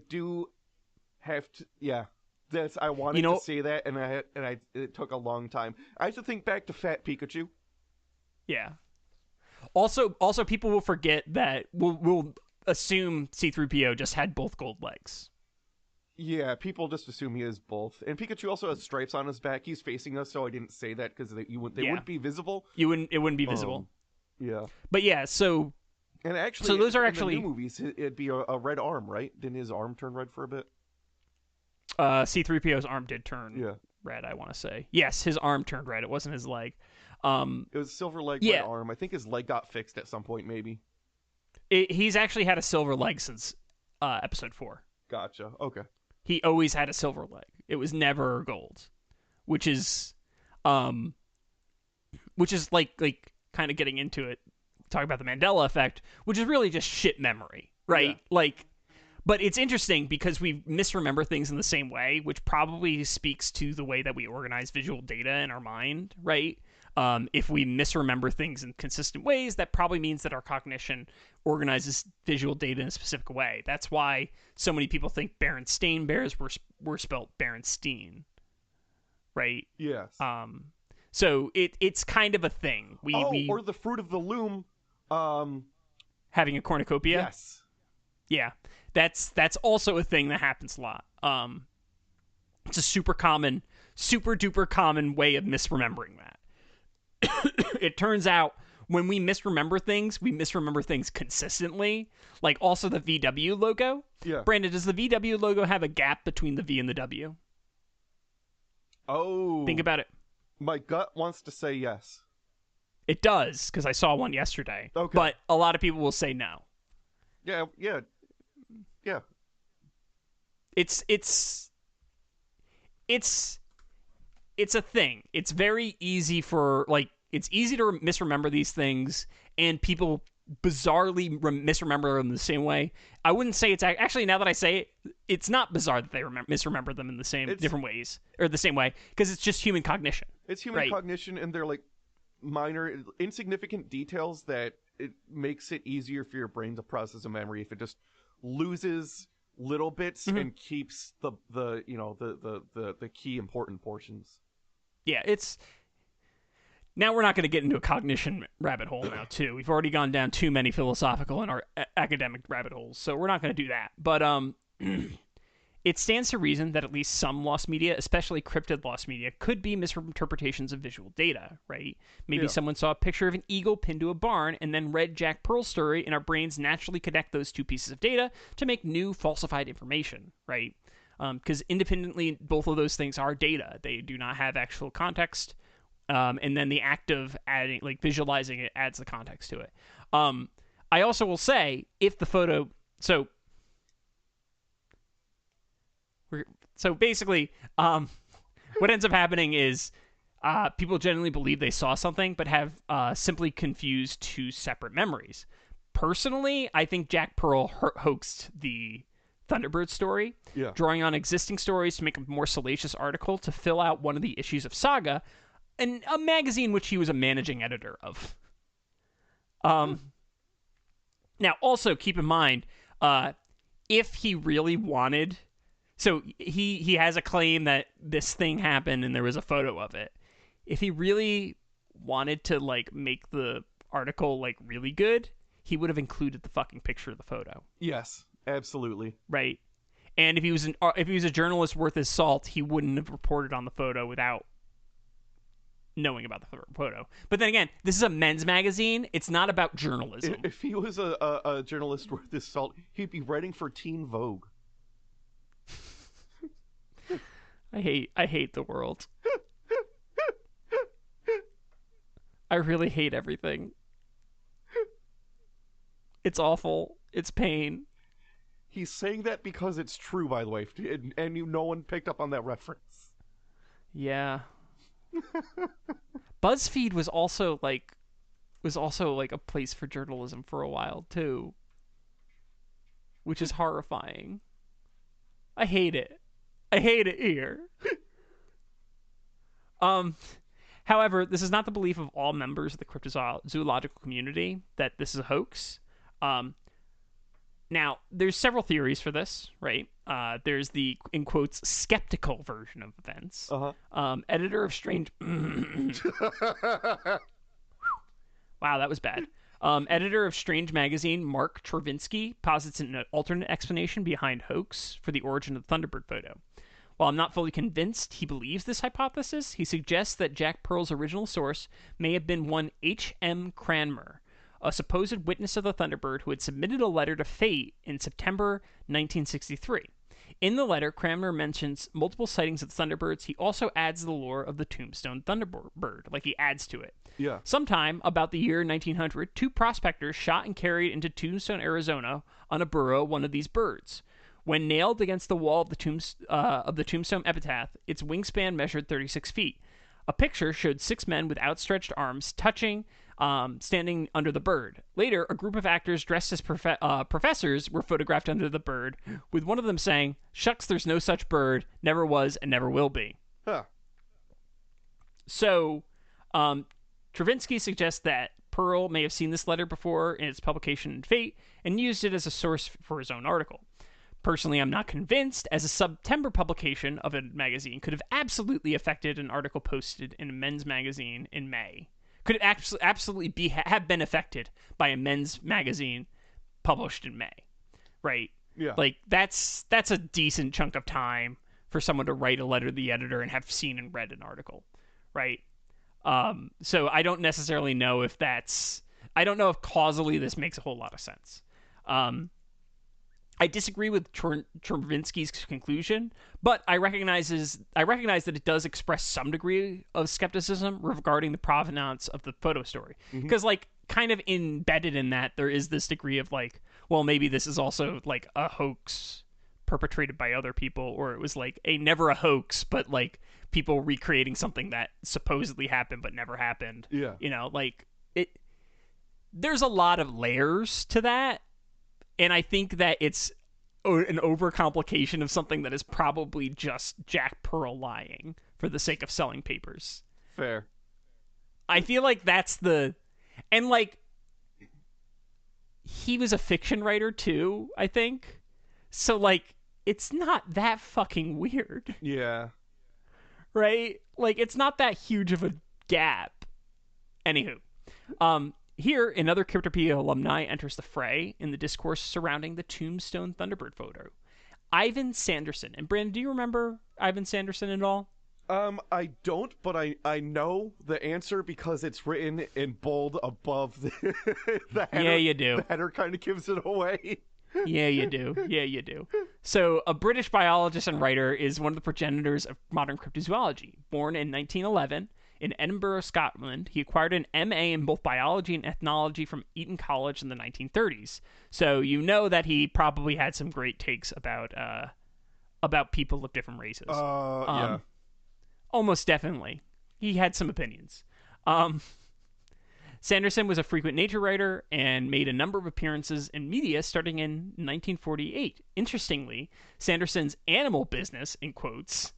do have to. Yeah, I wanted to say that, and it took a long time. I have to think back to Fat Pikachu. Yeah. Also, people will forget that we'll assume C-3PO just had both gold legs. Yeah, people just assume he has both. And Pikachu also has stripes on his back. He's facing us, so I didn't say that because they wouldn't be visible. It wouldn't be visible. Yeah. But yeah, so... And actually, so those are in the new movies, it'd be a red arm, right? Didn't his arm turn red for a bit? C-3PO's arm did turn red, I want to say. Yes, his arm turned red. It wasn't his leg. It was silver leg, red arm. I think his leg got fixed at some point, maybe. He's actually had a silver leg since episode 4. Gotcha. Okay. He always had a silver leg. It was never gold, which is like kind of getting into it, talking about the Mandela effect, which is really just shit memory, right? Yeah. But it's interesting because we misremember things in the same way, which probably speaks to the way that we organize visual data in our mind, right? If we misremember things in consistent ways, that probably means that our cognition organizes visual data in a specific way. That's why so many people think Berenstain Bears were spelt Berenstein, right? Yes. So it's kind of a thing. Or the fruit of the loom, having a cornucopia. Yes. Yeah, that's also a thing that happens a lot. It's a super duper common way of misremembering that. It turns out when we misremember things consistently. Like also the VW logo. Yeah. Brandon, does the VW logo have a gap between the V and the W? Oh. Think about it. My gut wants to say yes. It does, because I saw one yesterday. Okay. But a lot of people will say no. Yeah. It's a thing. It's very easy it's easy to misremember these things, and people bizarrely misremember them the same way. I wouldn't say it's actually, now that I say it, it's not bizarre that they misremember them in the different ways, or the same way, because it's just human cognition. It's human cognition, and they're like minor, insignificant details that it makes it easier for your brain to process a memory if it just loses little bits and keeps the you know the key important portions. Yeah, it's now we're not going to get into a cognition rabbit hole now too. We've already gone down too many philosophical and our academic rabbit holes, so we're not going to do that. But it stands to reason that at least some lost media, especially cryptid lost media, could be misinterpretations of visual data, right? Maybe someone saw a picture of an eagle pinned to a barn and then read Jack Pearl's story, and our brains naturally connect those two pieces of data to make new falsified information, right? Because independently, both of those things are data. They do not have actual context, and then the act of adding, like visualizing it, adds the context to it. I also will say, if the photo... So basically, what ends up happening is people generally believe they saw something, but have simply confused two separate memories. Personally, I think Jack Pearl hoaxed the Thunderbird story, drawing on existing stories to make a more salacious article to fill out one of the issues of Saga, and a magazine which he was a managing editor of. Now, also keep in mind, if he really wanted... So he has a claim that this thing happened and there was a photo of it. If he really wanted to like make the article like really good, he would have included the fucking picture of the photo. Yes, absolutely. Right. And if he was a journalist worth his salt, he wouldn't have reported on the photo without knowing about the photo. But then again, this is a men's magazine. It's not about journalism. If he was a journalist worth his salt, he'd be writing for Teen Vogue. I hate the world. I really hate everything. It's awful. It's pain. He's saying that because it's true, by the way, and no one picked up on that reference. Yeah. BuzzFeed was also like a place for journalism for a while too, which is horrifying. I hate it. I hate it here. However, this is not the belief of all members of the cryptozoological community that this is a hoax. Now, there's several theories for this, right? There's the, in quotes, skeptical version of events. Editor of Strange... Wow, that was bad. Editor of Strange Magazine, Mark Travinsky, posits an alternate explanation behind hoax for the origin of the Thunderbird photo. While I'm not fully convinced he believes this hypothesis, he suggests that Jack Pearl's original source may have been one H.M. Cranmer, a supposed witness of the Thunderbird who had submitted a letter to Fate in September 1963. In the letter, Cranmer mentions multiple sightings of the Thunderbirds. He also adds the lore of the Tombstone Thunderbird, like he adds to it. Yeah. Sometime about the year 1900, two prospectors shot and carried into Tombstone, Arizona on a burrow one of these birds. When nailed against the wall of the Tombstone epitaph, its wingspan measured 36 feet. A picture showed 6 men with outstretched arms touching, standing under the bird. Later, a group of actors dressed as professors were photographed under the bird, with one of them saying, "Shucks, there's no such bird, never was and never will be." Huh. So, Travinsky suggests that Pearl may have seen this letter before in its publication in Fate and used it as a source for his own article. Personally, I'm not convinced, as a September publication of a magazine could have absolutely affected an article posted in a men's magazine in May. Could it absolutely have been affected by a men's magazine published in May, right? Yeah. Like, that's a decent chunk of time for someone to write a letter to the editor and have seen and read an article, right? So I don't necessarily know if I don't know if causally this makes a whole lot of sense. I disagree with Travinsky's conclusion, but I recognize that it does express some degree of skepticism regarding the provenance of the photo story. Because, like, kind of embedded in that, there is this degree of, like, well, maybe this is also, like, a hoax perpetrated by other people, or it was, like, never a hoax, but, like, people recreating something that supposedly happened but never happened. Yeah. You know, like, there's a lot of layers to that. And I think that it's an overcomplication of something that is probably just Jack Pearl lying for the sake of selling papers. Fair. I feel like that's and like, he was a fiction writer too, I think. So, like, it's not that fucking weird. Yeah. Right? Like, it's not that huge of a gap. Anywho. Here, another Cryptopedia alumni enters the fray in the discourse surrounding the Tombstone Thunderbird photo. Ivan Sanderson. And Brandon, do you remember Ivan Sanderson at all? I don't, but I know the answer because it's written in bold above the header. Yeah, you do. The header kind of gives it away. Yeah, you do. Yeah, you do. So, a British biologist and writer is one of the progenitors of modern cryptozoology. Born in 1911 in Edinburgh, Scotland, he acquired an MA in both biology and ethnology from Eton College in the 1930s. So, you know that he probably had some great takes about people of different races. Yeah. Almost definitely. He had some opinions. Sanderson was a frequent nature writer and made a number of appearances in media starting in 1948. Interestingly, Sanderson's animal business, in quotes,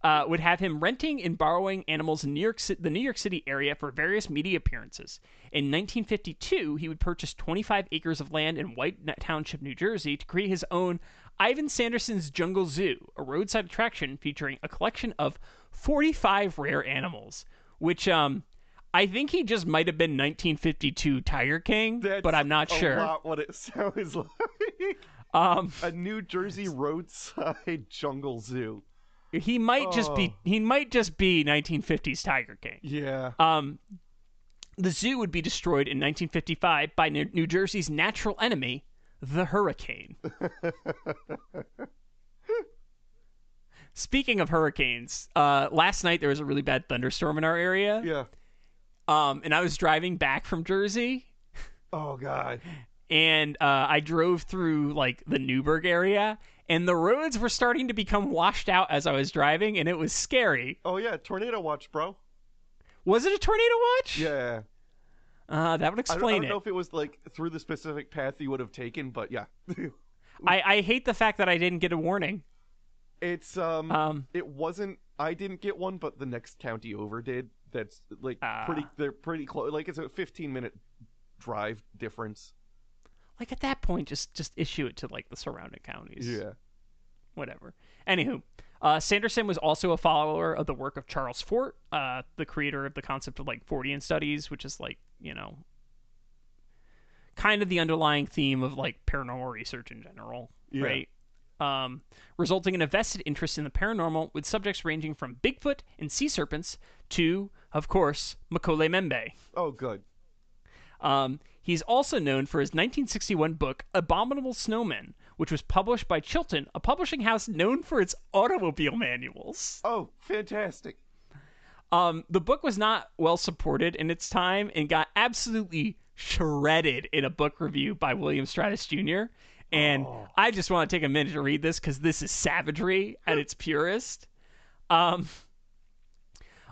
would have him renting and borrowing animals in the New York City area for various media appearances. In 1952, he would purchase 25 acres of land in White Township, New Jersey, to create his own Ivan Sanderson's Jungle Zoo, a roadside attraction featuring a collection of 45 rare animals, which I think he just might have been 1952 Tiger King, but I'm not sure. That's a lot what it sounds like. A New Jersey roadside jungle zoo. He might just be 1950s Tiger King. Yeah. The zoo would be destroyed in 1955 by New Jersey's natural enemy, the hurricane. Speaking of hurricanes, last night there was a really bad thunderstorm in our area. Yeah. And I was driving back from Jersey. Oh, God. And I drove through, like, the Newburgh area, and the roads were starting to become washed out as I was driving, and it was scary. Oh, yeah. Tornado watch, bro. Was it a tornado watch? Yeah. That would explain it. I don't know if it was, like, through the specific path you would have taken, but yeah. I hate the fact that I didn't get a warning. It's, it wasn't, I didn't get one, but the next county over did. That's, like, they're pretty close. Like, it's a 15-minute drive difference. Like, at that point, just issue it to, like, the surrounding counties. Yeah. Whatever. Anywho, Sanderson was also a follower of the work of Charles Fort, the creator of the concept of, like, Fortean studies, which is, like, you know, kind of the underlying theme of, like, paranormal research in general, right? Resulting in a vested interest in the paranormal, with subjects ranging from Bigfoot and sea serpents to, of course, Makole Membe. Oh, good. He's also known for his 1961 book, Abominable Snowmen, which was published by Chilton, a publishing house known for its automobile manuals. Oh, fantastic. The book was not well supported in its time and got absolutely shredded in a book review by William Stratus Jr., and I just want to take a minute to read this because this is savagery at its purest.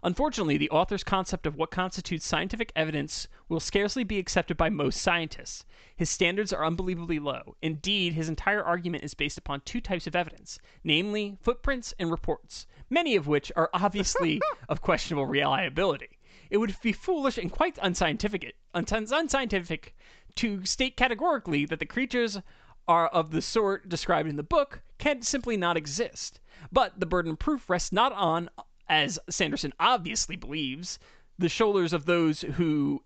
Unfortunately, the author's concept of what constitutes scientific evidence will scarcely be accepted by most scientists. His standards are unbelievably low. Indeed, his entire argument is based upon two types of evidence, namely footprints and reports, many of which are obviously of questionable reliability. It would be foolish and quite unscientific to state categorically that the creatures are of the sort described in the book can simply not exist. But the burden of proof rests not on, as Sanderson obviously believes, the shoulders of those who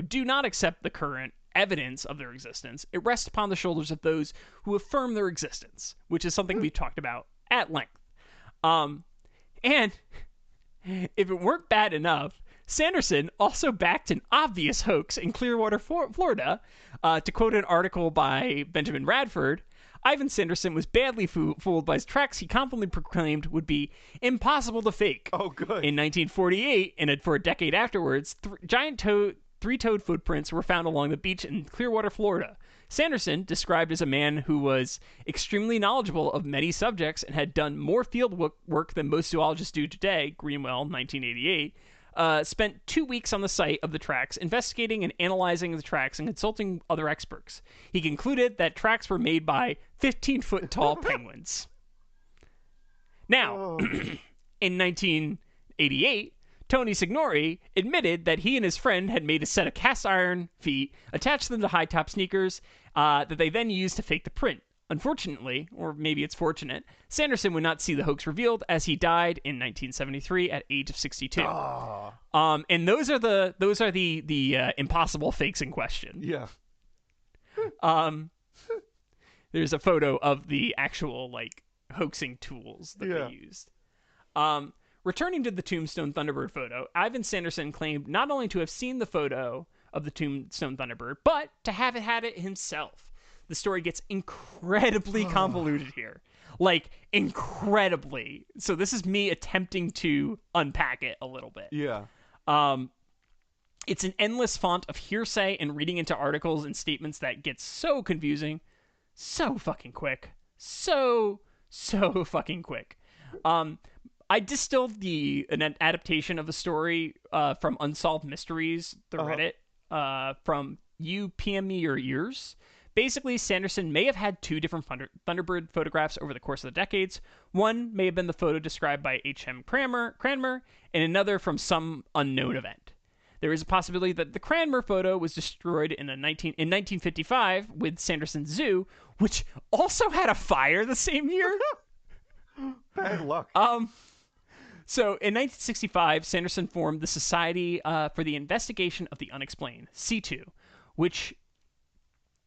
do not accept the current evidence of their existence. It rests upon the shoulders of those who affirm their existence, which is something we've talked about at length. And if it weren't bad enough, Sanderson also backed an obvious hoax in Clearwater, Florida. To quote an article by Benjamin Radford, Ivan Sanderson was badly fooled by tracks he confidently proclaimed would be impossible to fake. Oh, good. In 1948, and for a decade afterwards, giant three-toed footprints were found along the beach in Clearwater, Florida. Sanderson, described as a man who was extremely knowledgeable of many subjects and had done more field work than most zoologists do today, Greenwell, 1988, spent 2 weeks on the site of the tracks, investigating and analyzing the tracks and consulting other experts. He concluded that tracks were made by 15-foot-tall penguins. Now, in 1988, Tony Signori admitted that he and his friend had made a set of cast iron feet, attached them to high-top sneakers that they then used to fake the print. Unfortunately, or maybe it's fortunate, Sanderson would not see the hoax revealed as he died in 1973 at age of 62. And those are the impossible fakes in question. Yeah. There's a photo of the actual hoaxing tools that they used. Returning to the Tombstone Thunderbird photo, Ivan Sanderson claimed not only to have seen the photo of the Tombstone Thunderbird, but to have had it himself. The story gets incredibly convoluted here. Incredibly. So this is me attempting to unpack it a little bit. Yeah. It's an endless font of hearsay and reading into articles and statements that gets so confusing so fucking quick. So fucking quick. I distilled an adaptation of the story from Unsolved Mysteries, the Reddit, from You PM Me Your Ears. Basically, Sanderson may have had two different Thunderbird photographs over the course of the decades. One may have been the photo described by H.M. Cranmer, and another from some unknown event. There is a possibility that the Cranmer photo was destroyed in 1955 with Sanderson's zoo, which also had a fire the same year. Bad luck. So in 1965, Sanderson formed the Society for the Investigation of the Unexplained, C2, which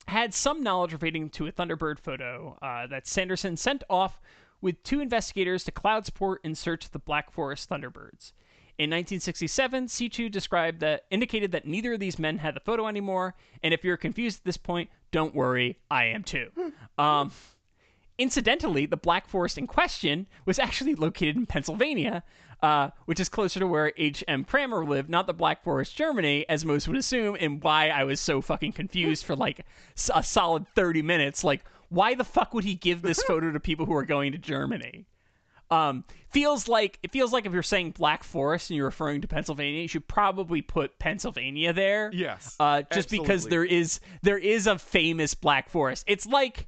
had some knowledge relating to a Thunderbird photo that Sanderson sent off with two investigators to Cloudsport in search of the Black Forest Thunderbirds. In 1967, C2 indicated that neither of these men had the photo anymore, and if you're confused at this point, don't worry, I am too. Incidentally, the Black Forest in question was actually located in Pennsylvania, which is closer to where H.M. Cranmer lived, not the Black Forest, Germany, as most would assume, and why I was so fucking confused for a solid 30 minutes. Why the fuck would he give this photo to people who are going to Germany? It feels like if you're saying Black Forest and you're referring to Pennsylvania, you should probably put Pennsylvania there. Yes. Just because there is a famous Black Forest. It's like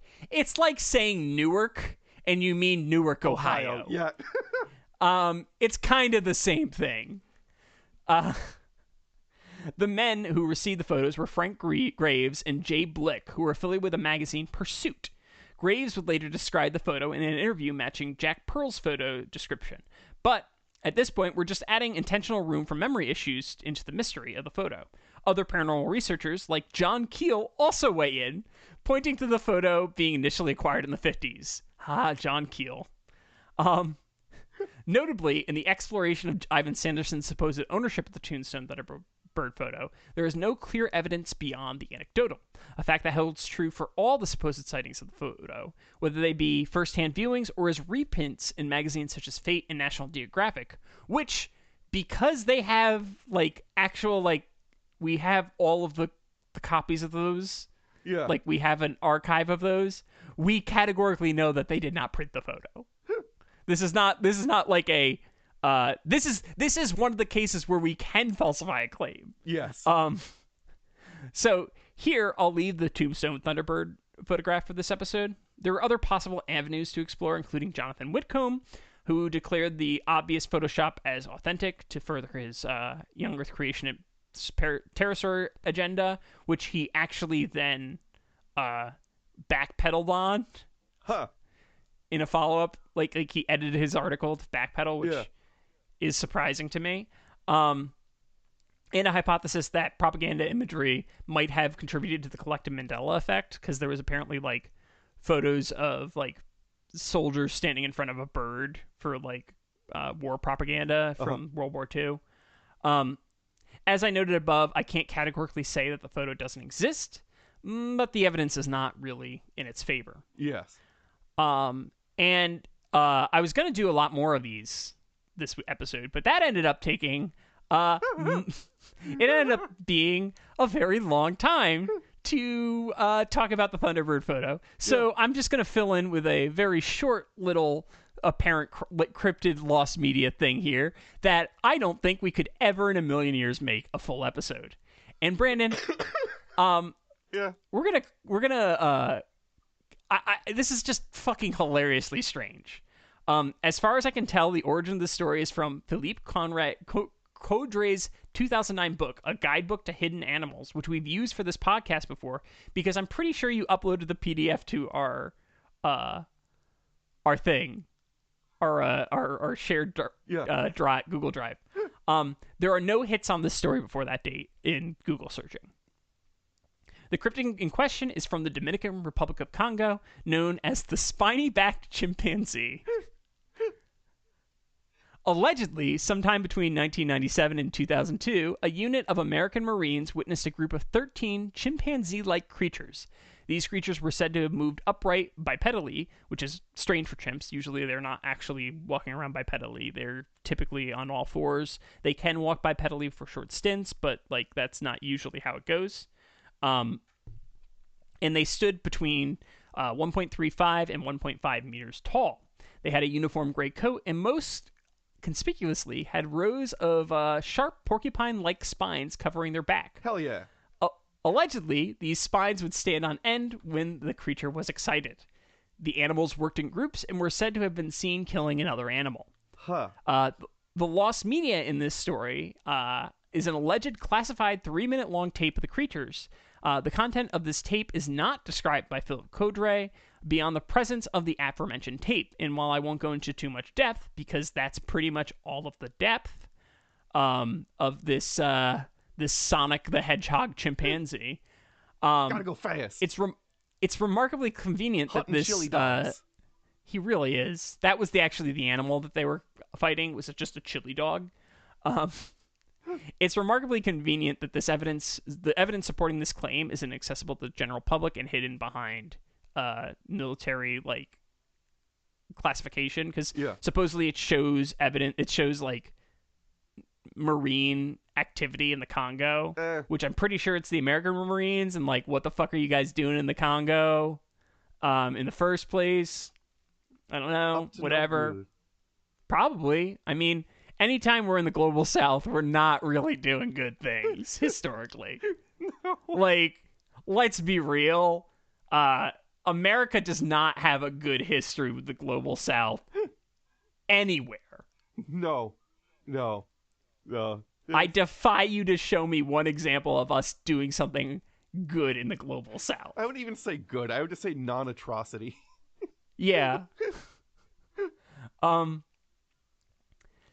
saying Newark and you mean Newark, Ohio. Yeah. It's kind of the same thing. The men who received the photos were Frank Graves and Jay Blick, who were affiliated with the magazine Pursuit. Graves would later describe the photo in an interview matching Jack Pearl's photo description. But at this point, we're just adding intentional room for memory issues into the mystery of the photo. Other paranormal researchers, like John Keel, also weigh in, pointing to the photo being initially acquired in the 50s. John Keel. Notably, in the exploration of Ivan Sanderson's supposed ownership of the Tombstone Thunderbird photo, there is no clear evidence beyond the anecdotal, a fact that holds true for all the supposed sightings of the photo, whether they be first-hand viewings or as reprints in magazines such as Fate and National Geographic, which, because they have, we have all of the copies of those, we have an archive of those, we categorically know that they did not print the photo. This is not like a this is one of the cases where we can falsify a claim. Yes. So here I'll leave the Tombstone Thunderbird photograph for this episode. There were other possible avenues to explore, including Jonathan Whitcomb, who declared the obvious Photoshop as authentic to further his young Earth creationist pterosaur agenda, which he actually then backpedaled on. In a follow-up, like he edited his article to backpedal, which is surprising to me. And a hypothesis that propaganda imagery might have contributed to the collective Mandela effect, because there was apparently photos of soldiers standing in front of a bird for war propaganda from World War II. As I noted above, I can't categorically say that the photo doesn't exist, but the evidence is not really in its favor. Yes. And I was going to do a lot more of this episode, but that ended up taking, it ended up being a very long time to talk about the Thunderbird photo. So I'm just going to fill in with a very short little apparent cryptid lost media thing here that I don't think we could ever in a million years make a full episode. And Brandon, we're gonna this is just fucking hilariously strange. As far as I can tell, the origin of the story is from Philippe Caudre's 2009 book, A Guidebook to Hidden Animals, which we've used for this podcast before, because I'm pretty sure you uploaded the PDF to our our thing, our shared drive, Google Drive. There are no hits on this story before that date in Google searching. The cryptid in question is from the Dominican Republic of Congo, known as the spiny-backed chimpanzee. Allegedly, sometime between 1997 and 2002, a unit of American Marines witnessed a group of 13 chimpanzee-like creatures. These creatures were said to have moved upright bipedally, which is strange for chimps. Usually they're not actually walking around bipedally. They're typically on all fours. They can walk bipedally for short stints, but that's not usually how it goes. And they stood between 1.35 and 1.5 meters tall. They had a uniform gray coat and most conspicuously had rows of sharp porcupine-like spines covering their back. Hell yeah. Allegedly, these spines would stand on end when the creature was excited. The animals worked in groups and were said to have been seen killing another animal. Huh. The lost media in this story is an alleged classified 3-minute-long tape of the creatures. The content of this tape is not described by Philip Codray beyond the presence of the aforementioned tape. And while I won't go into too much depth, because that's pretty much all of the depth of this this Sonic the Hedgehog chimpanzee. Gotta go fast. It's remarkably convenient that this chili dogs. He really is. That was actually the animal that they were fighting. Was just a chili dog. It's remarkably convenient that the evidence supporting this claim is inaccessible to the general public and hidden behind military classification, because supposedly it shows marine activity in the Congo, which I'm pretty sure it's the American Marines, and what the fuck are you guys doing in the Congo in the first place? I don't know, whatever. Probably. I mean, anytime we're in the global south, we're not really doing good things historically. No. Let's be real. America does not have a good history with the global south anywhere. No. I defy you to show me one example of us doing something good in the global south. I wouldn't even say good. I would just say non-atrocity. Yeah.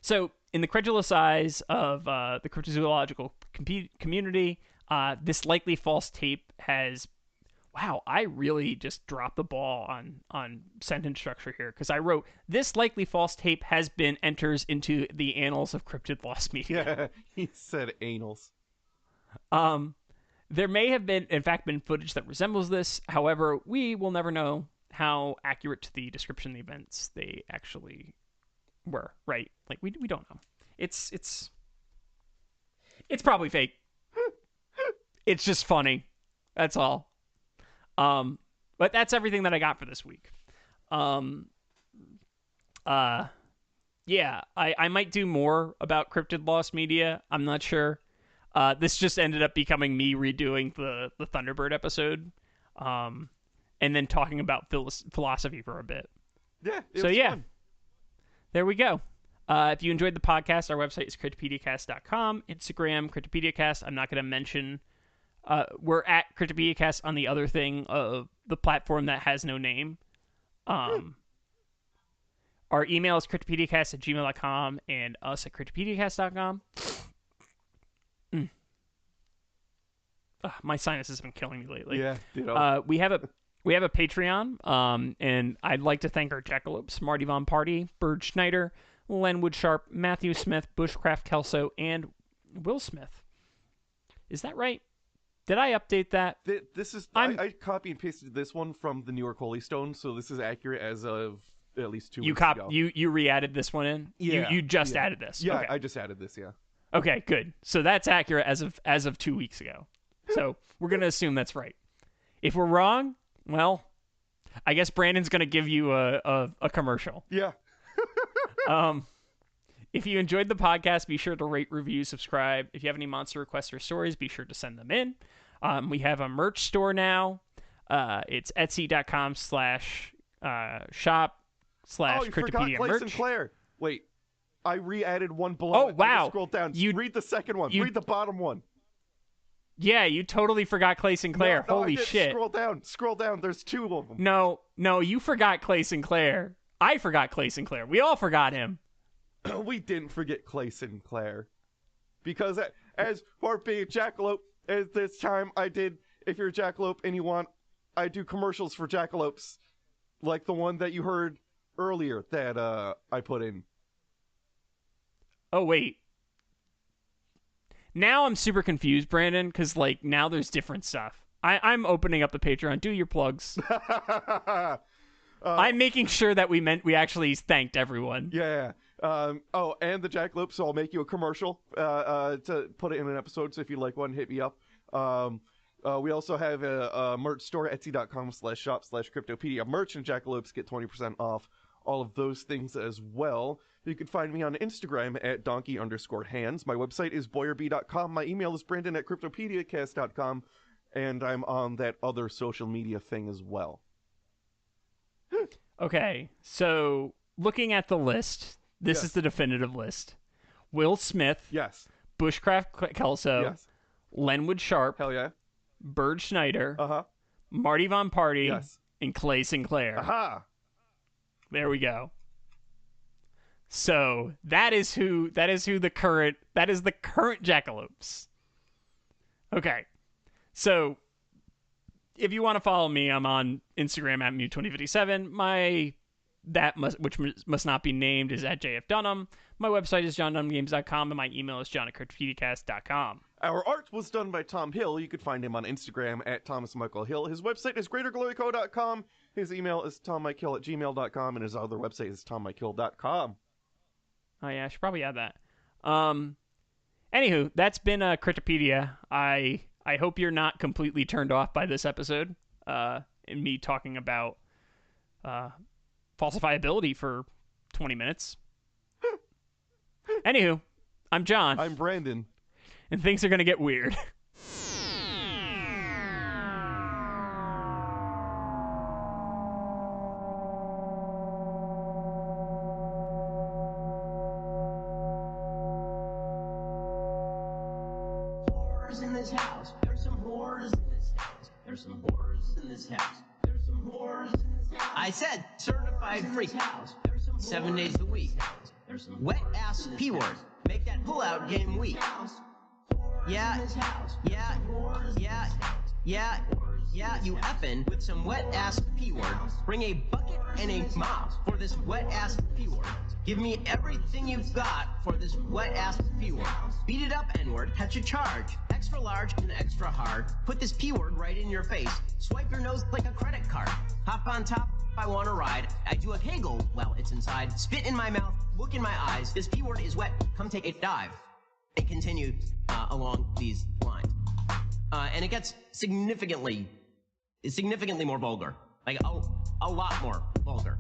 So, in the credulous eyes of the cryptozoological community, this likely false tape has... Wow, I really just dropped the ball on sentence structure here, because I wrote, this likely false tape enters into the annals of cryptid lost media. Yeah, he said anals. There may have in fact been footage that resembles this. However, we will never know how accurate to the description of the events they actually were, right? We don't know. It's probably fake. It's just funny. That's all. But that's everything that I got for this week. Yeah, I might do more about cryptid lost media. I'm not sure. This just ended up becoming me redoing the Thunderbird episode, and then talking about philosophy for a bit. Yeah. Fun. There we go. If you enjoyed the podcast, our website is cryptopediacast.com, Instagram, cryptopediacast. I'm not going to mention... we're at Cryptopediacast on the other thing of the platform that has no name. Our email is cryptopediacast@gmail.com and us at cryptopediacast.com. My sinuses have been killing me lately. Yeah, we have a Patreon, and I'd like to thank our jackalopes, Marty Von Party, Bird Schneider, Len Woodsharp, Matthew Smith, Bushcraft Kelso, and Will Smith. Is that right? Did I update that? This is I copy and pasted this one from the New York Holy Stone, so this is accurate as of at least 2 weeks ago. You re-added this one in? Yeah. You just added this? Yeah, okay. I just added this, yeah. Okay, good. So that's accurate as of 2 weeks ago. So we're going to assume that's right. If we're wrong, well, I guess Brandon's going to give you a commercial. Yeah. If you enjoyed the podcast, be sure to rate, review, subscribe. If you have any monster requests or stories, be sure to send them in. We have a merch store now. It's etsy.com/shop/Cryptopedia merch. Sinclair. Wait, I re-added one below. Oh, wow. Scroll down. Read the second one. Read the bottom one. Yeah, you totally forgot Clay Sinclair. No, Holy I didn't. shit. Scroll down. There's 2 of them. No, you forgot Clay Sinclair. I forgot Clay Sinclair. We all forgot him. We didn't forget Clay Sinclair. Because as part being a jackalope, as this time I did, if you're a jackalope and you want, I do commercials for jackalopes. Like the one that you heard earlier that I put in. Oh, wait. Now I'm super confused, Brandon, because, like, now there's different stuff. I'm opening up the Patreon. Do your plugs. I'm making sure that we actually thanked everyone. Yeah. Oh, and the jackalope, so I'll make you a commercial to put it in an episode, so if you like one, hit me up. We also have a merch store, etsy.com/shop/cryptopedia. Merch and jackalopes get 20% off all of those things as well. You can find me on Instagram at donkey_hands. My website is boyerb.com. My email is brandon@cryptopediacast.com. And I'm on that other social media thing as well. Okay, so looking at the list, this is the definitive list. Will Smith. Yes. Bushcraft Kelso. Yes. Lenwood Sharp. Hell yeah. Bird Schneider. Uh-huh. Marty Von Party. Yes. And Clay Sinclair. Aha. There we go. So that is the current jackalopes. Okay. So if you want to follow me, I'm on Instagram at Mew2057. Which must not be named, is at JF Dunham. My website is johndunhamgames.com, and my email is john@cryptopedicast.com. Our art was done by Tom Hill. You can find him on Instagram at ThomasMichaelHill. His website is greatergloryco.com. His email is tommikehill@gmail.com, and his other website is tommikehill.com. Oh yeah, I should probably add that. Anywho, that's been Cryptopedia. I hope you're not completely turned off by this episode, and me talking about falsifiability for 20 minutes. Anywho, I'm John. I'm Brandon. And things are going to get weird. Whores in this house. There's some whores in this house. There's some whores in this house. There's some whores in this house. I said certified freak house. 7 days a week. Wet ass P word. Make that pull out game weak. Yeah, you effing with some wet ass P word. Bring a bucket and a mop for this wet ass P word. Give me everything you've got for this wet ass P word. Beat it up, N word, catch a charge. Extra large and extra hard. Put this P word right in your face. Swipe your nose like a credit card. Hop on top, I wanna ride. I do a kegel while it's inside. Spit in my mouth, look in my eyes. This P word is wet, come take a dive. It continues along these lines. And it gets significantly more vulgar. Like, a lot more vulgar.